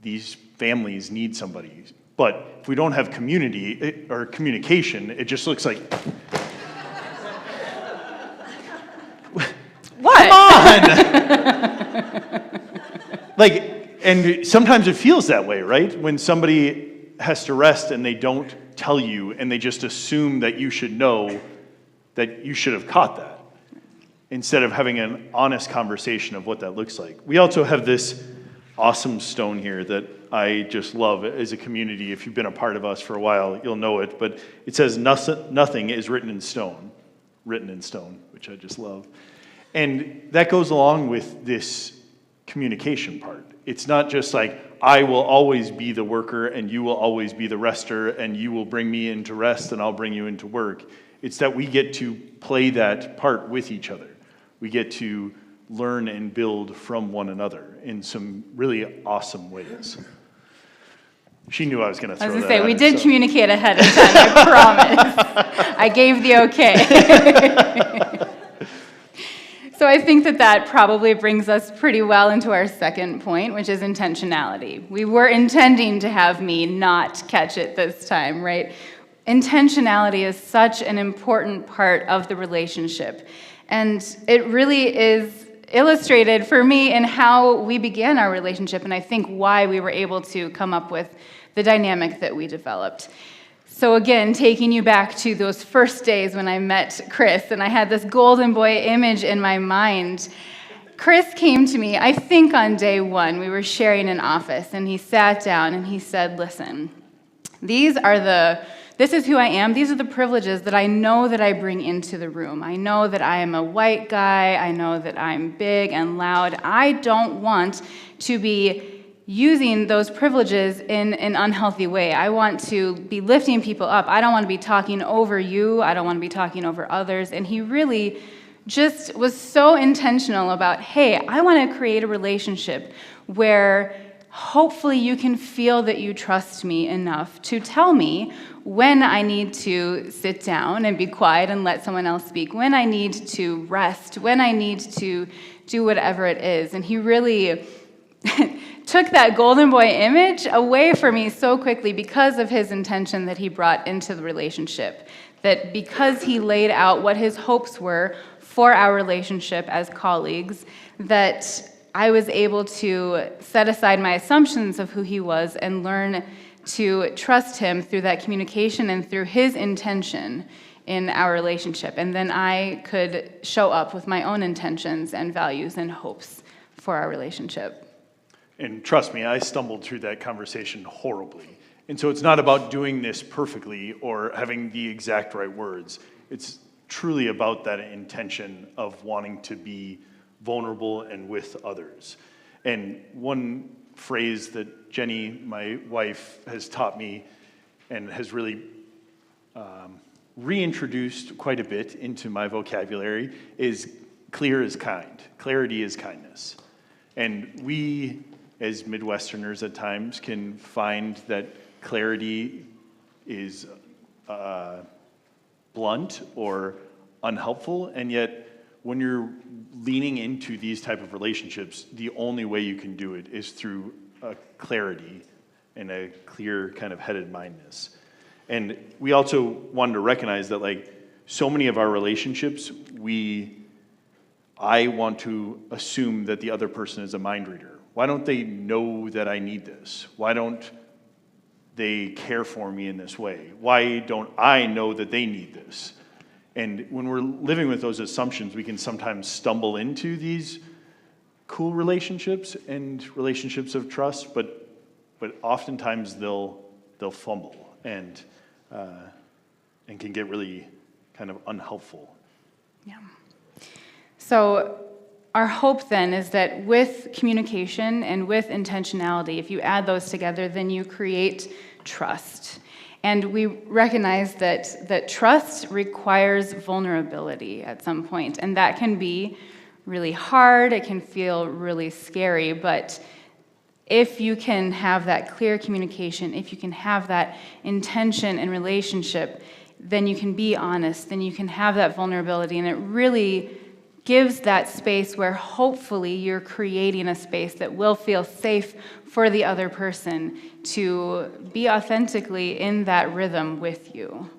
These families need somebody. But if we don't have community or communication, it just looks like, what? Come on! And sometimes it feels that way, right? When somebody has to rest and they don't tell you and they just assume that you should know that you should have caught that, instead of having an honest conversation of what that looks like. We also have this awesome stone here that I just love as a community. If you've been a part of us for a while, you'll know it, but it says nothing is written in stone, which I just love. And that goes along with this communication part. It's not just like, I will always be the worker and you will always be the rester and you will bring me into rest and I'll bring you into work. It's that we get to play that part with each other. We get to learn and build from one another in some really awesome ways. She knew I was going to throw that. I was going to say, we did communicate ahead of time, I promise. I gave the okay. So I think that probably brings us pretty well into our second point, which is intentionality. We were intending to have me not catch it this time, right? Intentionality is such an important part of the relationship. And it really is illustrated for me in how we began our relationship, and I think why we were able to come up with the dynamic that we developed. So again, taking you back to those first days when I met Chris, and I had this golden boy image in my mind. Chris came to me, I think on day one, we were sharing an office, and he sat down and he said, listen, this is who I am. These are the privileges that I know that I bring into the room. I know that I am a white guy. I know that I'm big and loud. I don't want to be using those privileges in an unhealthy way. I want to be lifting people up. I don't want to be talking over you. I don't want to be talking over others. And he really just was so intentional about, hey, I want to create a relationship where hopefully you can feel that you trust me enough to tell me when I need to sit down and be quiet and let someone else speak, when I need to rest, when I need to do whatever it is. And he really took that golden boy image away from me so quickly because of his intention that he brought into the relationship. That because he laid out what his hopes were for our relationship as colleagues, that I was able to set aside my assumptions of who he was and learn to trust him through that communication and through his intention in our relationship. And then I could show up with my own intentions and values and hopes for our relationship. And trust me, I stumbled through that conversation horribly. And so it's not about doing this perfectly or having the exact right words. It's truly about that intention of wanting to be vulnerable and with others. And one phrase that Jenny, my wife, has taught me and has really reintroduced quite a bit into my vocabulary is clear is kind. Clarity is kindness. And we, as Midwesterners at times, can find that clarity is blunt or unhelpful, and yet when you're leaning into these type of relationships, the only way you can do it is through a clarity and a clear kind of headed-mindedness. And we also wanted to recognize that, like, so many of our relationships, I want to assume that the other person is a mind reader. Why don't they know that I need this? Why don't they care for me in this way? Why don't I know that they need this? And when we're living with those assumptions, we can sometimes stumble into these cool relationships and relationships of trust, but oftentimes they'll fumble and can get really kind of unhelpful. Yeah. So our hope then is that with communication and with intentionality, if you add those together, then you create trust. And we recognize that trust requires vulnerability at some point, and that can be really hard, it can feel really scary, but if you can have that clear communication, if you can have that intention and relationship, then you can be honest, then you can have that vulnerability, and it really gives that space where hopefully you're creating a space that will feel safe for the other person to be authentically in that rhythm with you.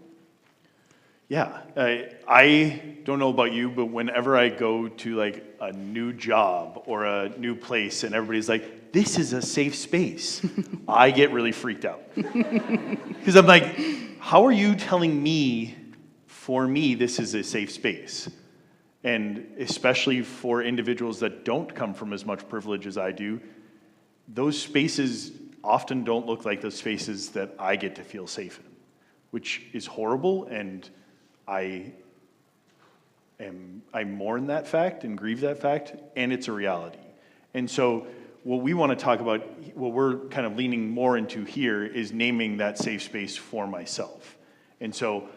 Yeah, I don't know about you, but whenever I go to like a new job or a new place and everybody's like, this is a safe space, I get really freaked out. Because I'm like, how are you telling me, for me, this is a safe space? And especially for individuals that don't come from as much privilege as I do, those spaces often don't look like the spaces that I get to feel safe in, which is horrible, and I mourn that fact and grieve that fact, and it's a reality. And so what we want to talk about, what we're kind of leaning more into here, is naming that safe space for myself. And so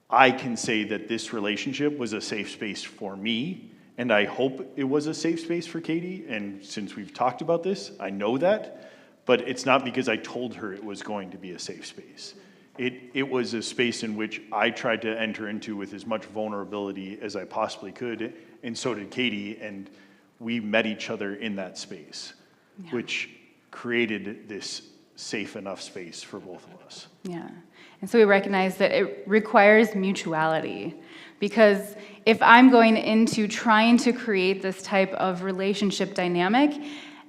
I can say that this relationship was a safe space for me, and I hope it was a safe space for Katie, and since we've talked about this, I know that, but it's not because I told her it was going to be a safe space. It was a space in which I tried to enter into with as much vulnerability as I possibly could, and so did Katie, and we met each other in that space, which created this safe enough space for both of us. Yeah. And so we recognize that it requires mutuality, because if I'm going into trying to create this type of relationship dynamic,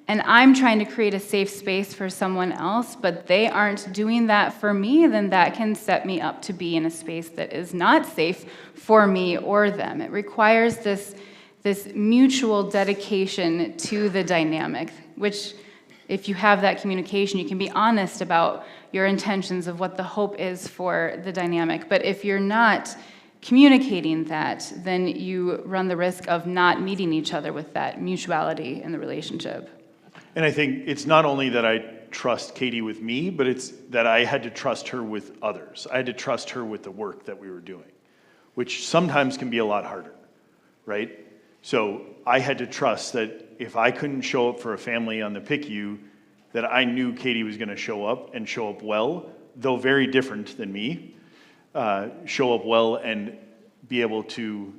and I'm trying to create a safe space for someone else, but they aren't doing that for me, then that can set me up to be in a space that is not safe for me or them. It requires this mutual dedication to the dynamic, which, if you have that communication, you can be honest about your intentions of what the hope is for the dynamic. But if you're not communicating that, then you run the risk of not meeting each other with that mutuality in the relationship. And I think it's not only that I trust Katie with me, but it's that I had to trust her with others. I had to trust her with the work that we were doing, which sometimes can be a lot harder, right? So I had to trust that if I couldn't show up for a family on the PICU, that I knew Katie was going to show up well, though very different than me, show up well and be able to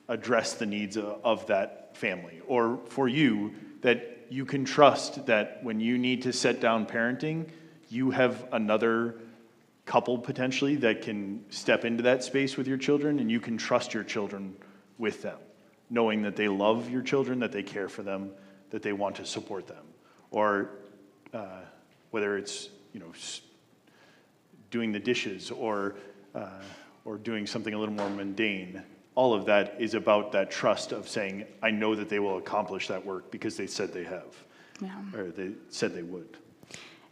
address the needs of that family. Or for you, that you can trust that when you need to set down parenting, you have another couple potentially that can step into that space with your children, and you can trust your children with them, knowing that they love your children, that they care for them, that they want to support them. Or whether it's doing the dishes or doing something a little more mundane, all of that is about that trust of saying, I know that they will accomplish that work because they said they have, or they said they would.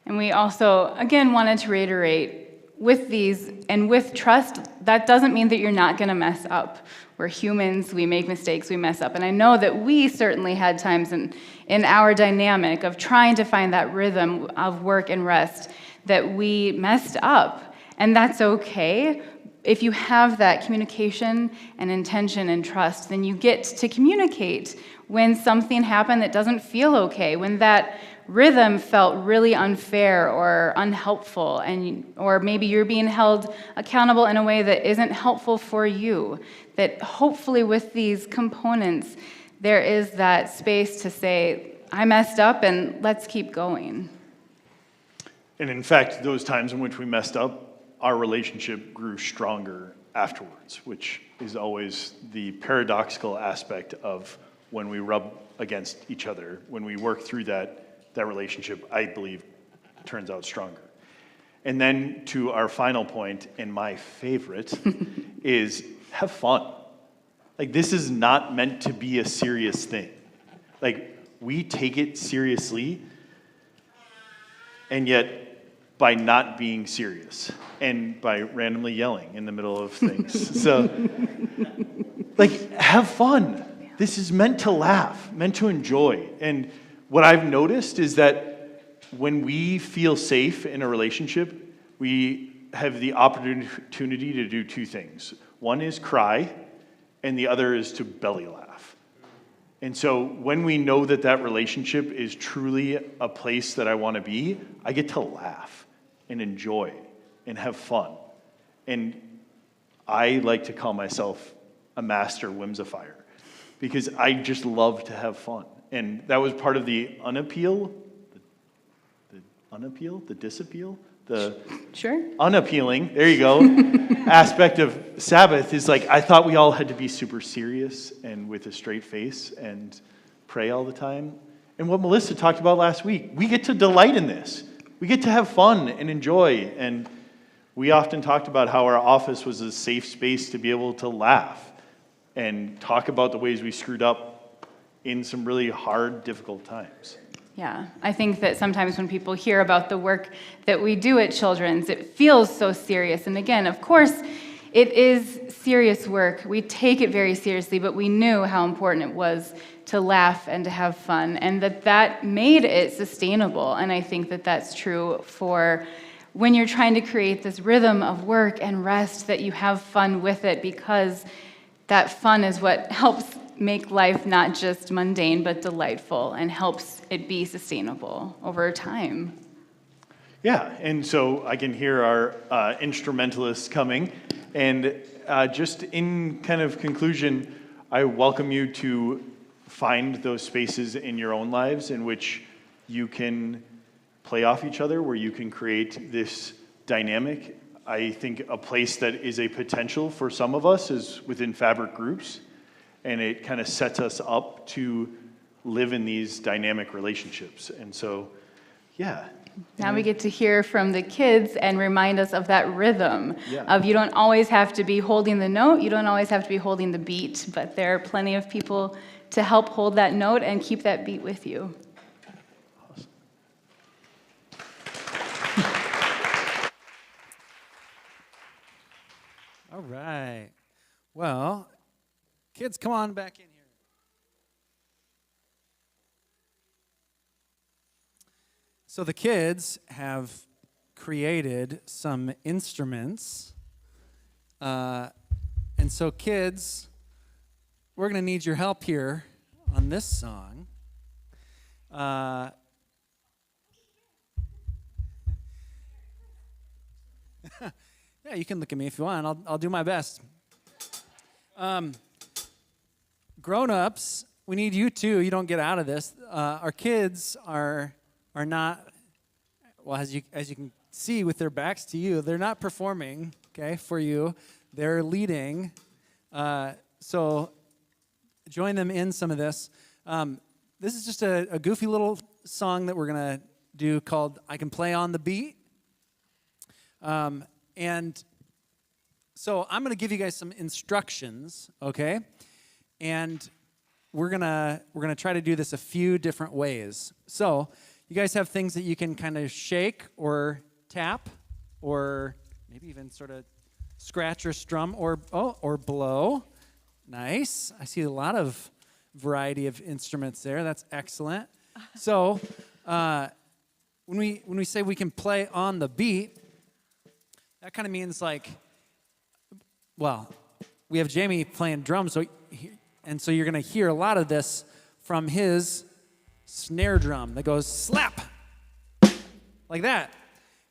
And we also, again, wanted to reiterate, with these and with trust, that doesn't mean that you're not going to mess up. We're humans, we make mistakes, we mess up. And I know that we certainly had times in our dynamic of trying to find that rhythm of work and rest that we messed up. And that's okay. If you have that communication and intention and trust, then you get to communicate when something happened that doesn't feel okay, when that rhythm felt really unfair or unhelpful, or maybe you're being held accountable in a way that isn't helpful for you. That hopefully with these components, there is that space to say, I messed up and let's keep going. And in fact, those times in which we messed up, our relationship grew stronger afterwards, which is always the paradoxical aspect of when we rub against each other, when we work through that relationship, I believe, turns out stronger. And then to our final point, and my favorite, is have fun. Like, this is not meant to be a serious thing. Like, we take it seriously, and yet by not being serious and by randomly yelling in the middle of things. So, like, have fun. This is meant to laugh, meant to enjoy. And what I've noticed is that when we feel safe in a relationship, we have the opportunity to do two things. One is cry, and the other is to belly laugh. And so when we know that that relationship is truly a place that I want to be, I get to laugh and enjoy and have fun. And I like to call myself a master whimsifier because I just love to have fun. And that was part of the unappeal, the disappeal, the Sure. unappealing, there you go, aspect of Sabbath is like, I thought we all had to be super serious and with a straight face and pray all the time. And what Melissa talked about last week, we get to delight in this. We get to have fun and enjoy. And we often talked about how our office was a safe space to be able to laugh and talk about the ways we screwed up in some really hard, difficult times. Yeah, I think that sometimes when people hear about the work that we do at Children's, it feels so serious. And again, of course, it is serious work. We take it very seriously, but we knew how important it was to laugh and to have fun, and that made it sustainable. And I think that that's true for when you're trying to create this rhythm of work and rest, that you have fun with it, because that fun is what helps make life not just mundane, but delightful, and helps it be sustainable over time. Yeah, and so I can hear our instrumentalists coming. And just in kind of conclusion, I welcome you to find those spaces in your own lives in which you can play off each other, where you can create this dynamic. I think a place that is a potential for some of us is within fabric groups, and it kind of sets us up to live in these dynamic relationships. And so, yeah. Now we get to hear from the kids and remind us of that rhythm of you don't always have to be holding the note, you don't always have to be holding the beat, but there are plenty of people to help hold that note and keep that beat with you. All right. Well, kids, come on back in here. So the kids have created some instruments. And so kids, we're going to need your help here on this song. Yeah, you can look at me if you want. I'll do my best. Grown-ups, we need you too. You don't get out of this. Our kids are not, well, as you can see with their backs to you, they're not performing, okay, for you. They're leading. So join them in some of this. This is just a goofy little song that we're going to do called I Can Play on the Beat. And so I'm going to give you guys some instructions, okay? And we're gonna try to do this a few different ways. So you guys have things that you can kind of shake or tap or maybe even sort of scratch or strum or blow. Nice. I see a lot of variety of instruments there. That's excellent. So when we say we can play on the beat, that kind of means like, well, we have Jamie playing drums, so you're going to hear a lot of this from his snare drum that goes slap like that.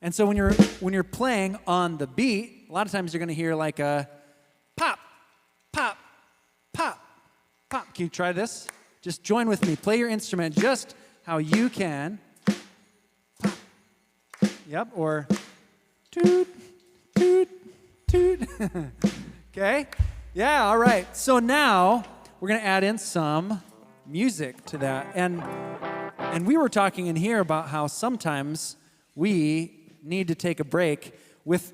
And so when you're playing on the beat, a lot of times you're going to hear like a pop, pop, pop, pop. Can you try this? Just join with me. Play your instrument just how you can. Pop. Yep, or toot, toot, toot. Okay? Yeah, all right. So now we're going to add in some music to that. And we were talking in here about how sometimes we need to take a break with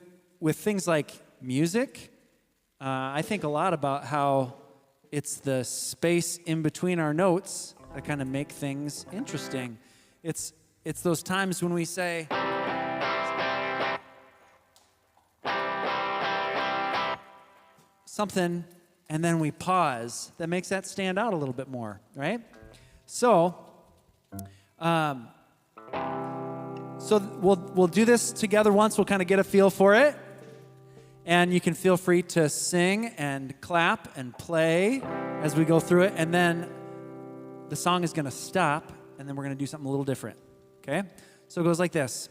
things like music. I think a lot about how it's the space in between our notes that kind of make things interesting. It's those times when we say something and then we pause that makes that stand out a little bit more, right? So we'll do this together once. We'll kind of get a feel for it. And you can feel free to sing and clap and play as we go through it. And then the song is going to stop, and then we're going to do something a little different. Okay? So it goes like this.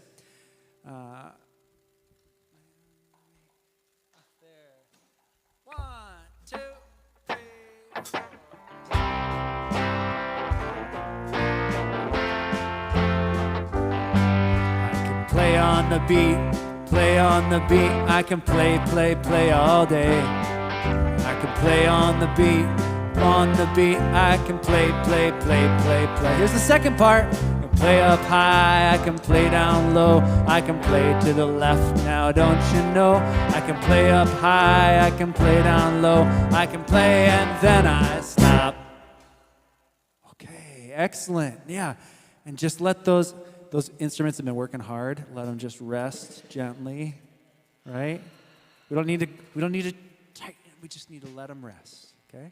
Play on the beat, play on the beat. I can play, play, play all day. I can play on the beat, I can play, play, play, play, play. Here's the second part. I can play up high, I can play down low. I can play to the left now, don't you know? I can play up high, I can play down low. I can play and then I stop. Okay, excellent. Yeah, and just let those instruments have been working hard. Let them just rest gently, right? We don't need to tighten it. We just need to let them rest, okay?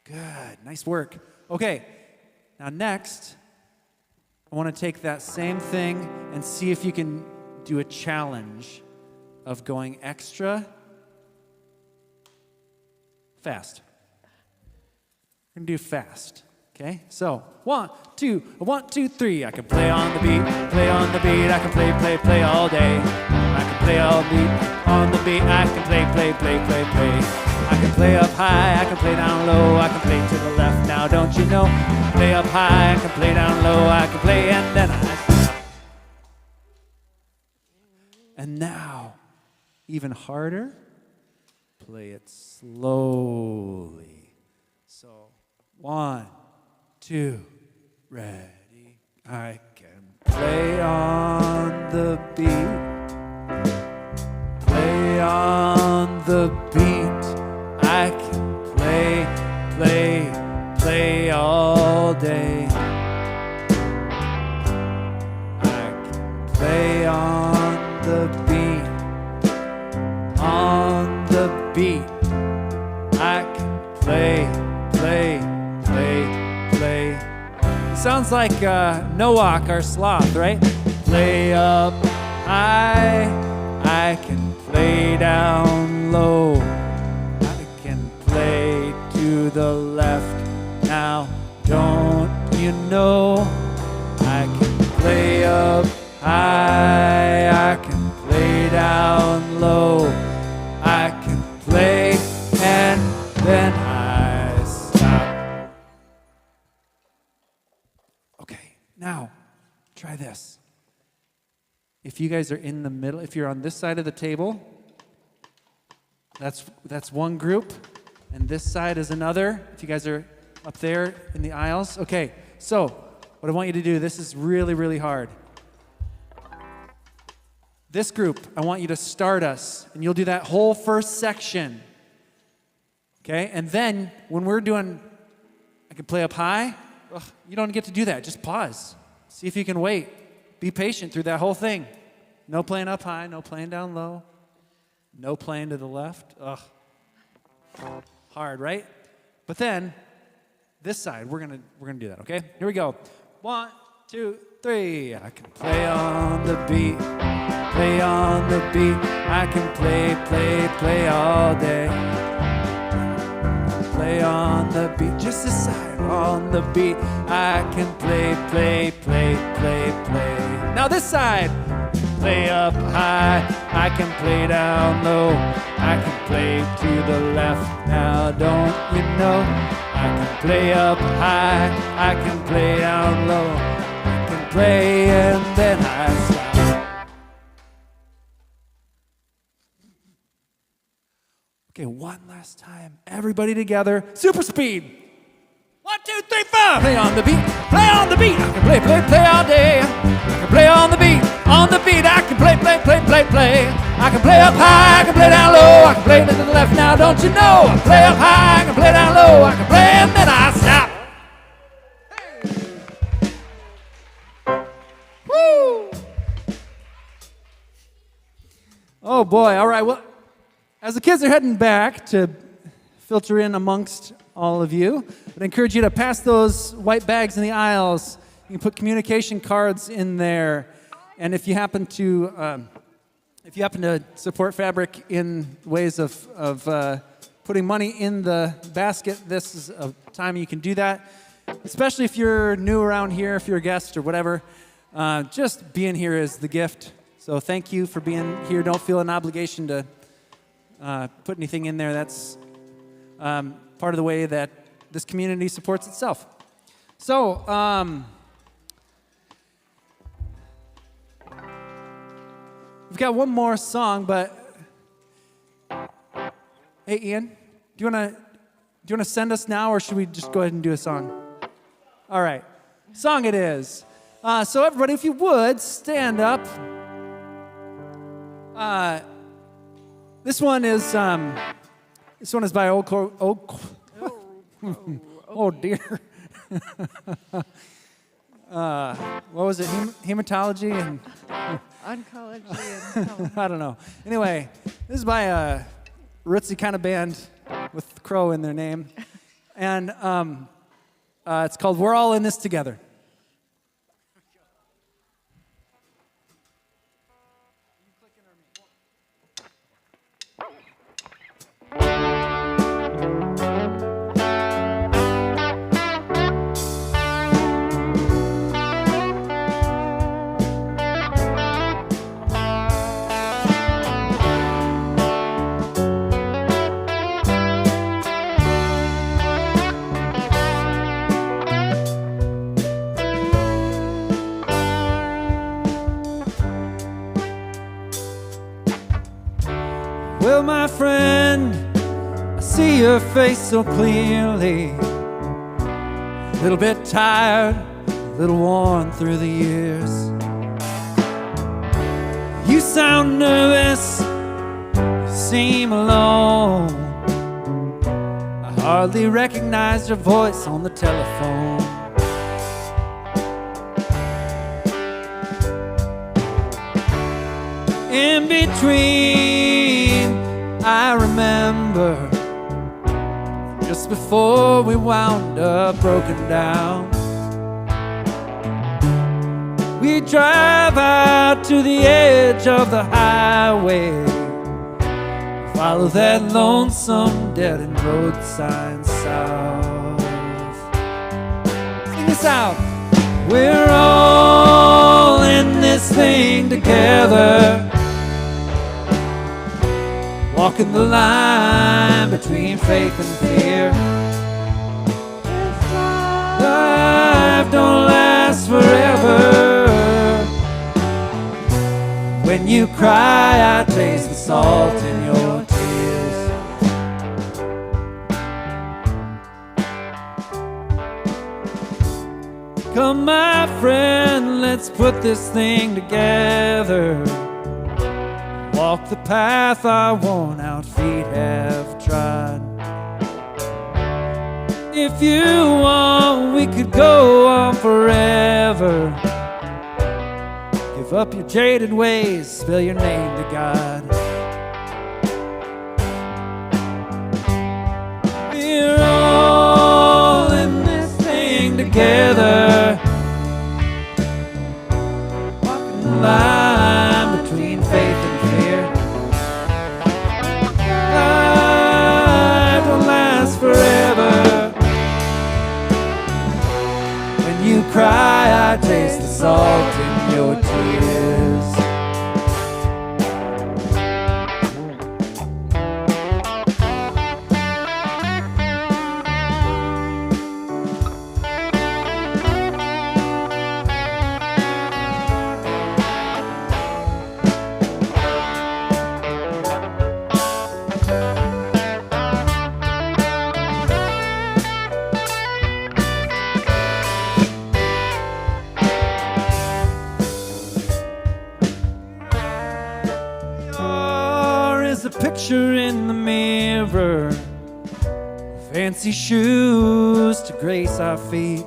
Good, nice work. Okay, now next, I want to take that same thing and see if you can do a challenge of going extra fast. We're going to do fast. Okay, so 1, 2, 3. I can play on the beat, play on the beat. I can play, play, play all day. I can play all beat on the beat. I can play, play, play, play, play. I can play up high, I can play down low. I can play to the left now, don't you know? I can play up high, I can play down low. I can play and then I stop. And now, even harder, play it slowly. So 1, 2, ready. I can play on the beat. Play on the beat. I can play, play, play all day. I can play on the beat. On the beat. I can play, play, play. Sounds like Noach, our sloth, right? Play up high, I can play down low. I can play to the left now, don't you know? I can play up high, I can play down low. I can play and then I stop. Now, try this. If you guys are in the middle, if you're on this side of the table, that's one group, and this side is another. If you guys are up there in the aisles. Okay, so what I want you to do, this is really, really hard. This group, I want you to start us, and you'll do that whole first section. Okay, and then when we're doing, I can play up high. Ugh, you don't get to do that. Just pause. See if you can wait. Be patient through that whole thing. No playing up high, no playing down low, no playing to the left. Ugh. Hard, right? But then, this side, we're gonna do that, okay? Here we go. 1, 2, 3. I can play on the beat, play on the beat. I can play all day. Play on the beat, just this side on the beat. I can play. Now this side, play up high. I can play down low. I can play to the left. Now don't you know? I can play up high. I can play down low. I can play and then I stop. Okay, one last time. Everybody together. Super speed. 1, 2, 3, 4. Play on the beat. Play on the beat. I can play all day. I can play on the beat. On the beat. I can play. I can play up high. I can play down low. I can play to the left. Now don't you know? I play up high. I can play down low. I can play and then I stop. Woo! Oh boy. All right. Well, as the kids are heading back to filter in amongst all of you, I'd encourage you to pass those white bags in the aisles. You can put communication cards in there, and if you happen to support Fabric in ways of putting money in the basket, this is a time you can do that. Especially if you're new around here, if you're a guest or whatever, just being here is the gift. So thank you for being here. Don't feel an obligation to put anything in there. That's part of the way that this community supports itself. So, we've got one more song, but hey, Ian, do you wanna send us now, or should we just go ahead and do a song? All right, song it is. So everybody, if you would stand up. This one is by Oak. Oh dear. What was it? Hematology and oncology and I don't know. Anyway, this is by a rootsy kind of band with crow in their name, and it's called "We're All in This Together." Well, my friend, I see your face so clearly. A little bit tired, a little worn through the years. You sound nervous, you seem alone. I hardly recognize your voice on the telephone. In between, I remember just before we wound up broken down, we drive out to the edge of the highway, follow that lonesome dead-end road sign south. Sing this out. We're all in this thing together, walking the line between faith and fear. Life don't last forever. When you cry, I taste the salt in your tears. Come, my friend, let's put this thing together. Walk the path our worn-out feet have trod. If you want, we could go on forever. Give Give up your jaded ways, spill your name to God. We're all in this thing together, walking the line between faith and fear. Life will last forever. When you cry, I taste the salt in your tears. A picture in the mirror, fancy shoes to grace our feet.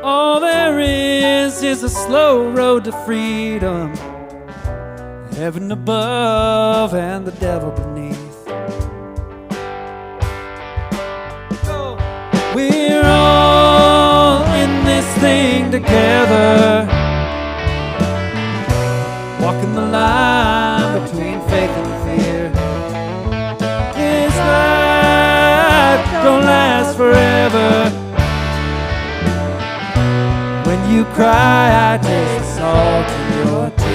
All there is a slow road to freedom, heaven above and the devil beneath. We're all in this thing together, walking the line between faith and fear. This life don't last forever. When you cry, I taste the salt in your tears.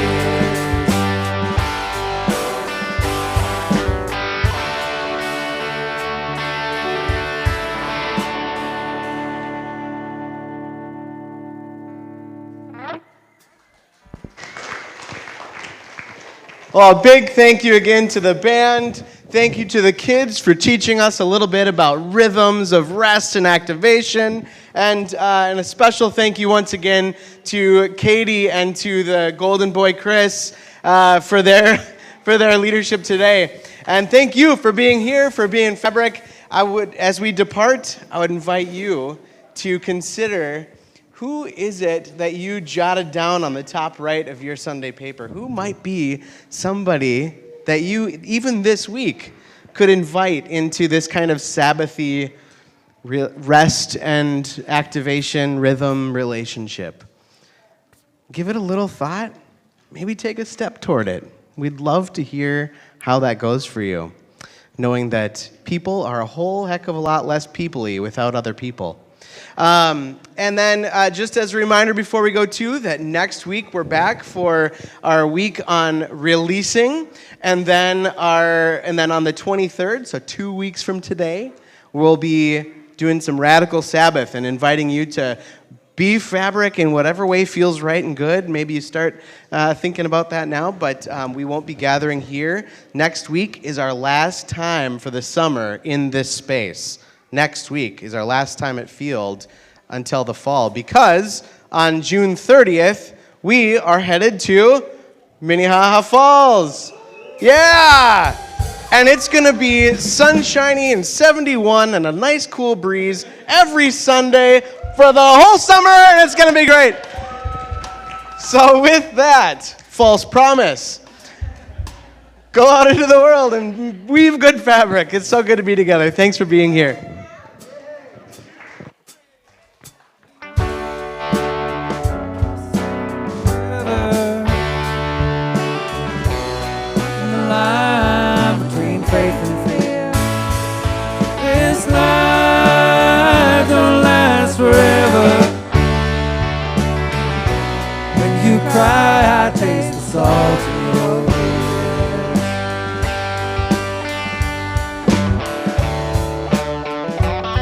Well, a big thank you again to the band. Thank you to the kids for teaching us a little bit about rhythms of rest and activation. And a special thank you once again to Katie and to the Golden Boy Chris for their leadership today. And thank you for being here, for being Fabric. As we depart, I would invite you to consider, who is it that you jotted down on the top right of your Sunday paper? Who might be somebody that you, even this week, could invite into this kind of Sabbathy rest and activation rhythm relationship? Give it a little thought. Maybe take a step toward it. We'd love to hear how that goes for you, knowing that people are a whole heck of a lot less people-y without other people. And then just as a reminder before we go to that next week we're back for our week on releasing, and then on the 23rd, so 2 weeks from today, we'll be doing some Radical Sabbath and inviting you to be Fabric in whatever way feels right and good. Maybe you start thinking about that now, but we won't be gathering here. Next week is our last time for the summer in this space. Next week is our last time at Field until the fall, because on June 30th, we are headed to Minnehaha Falls. Yeah! And it's going to be sunshiny and 71 and a nice cool breeze every Sunday for the whole summer, and it's going to be great. So with that false promise, go out into the world and weave good fabric. It's so good to be together. Thanks for being here.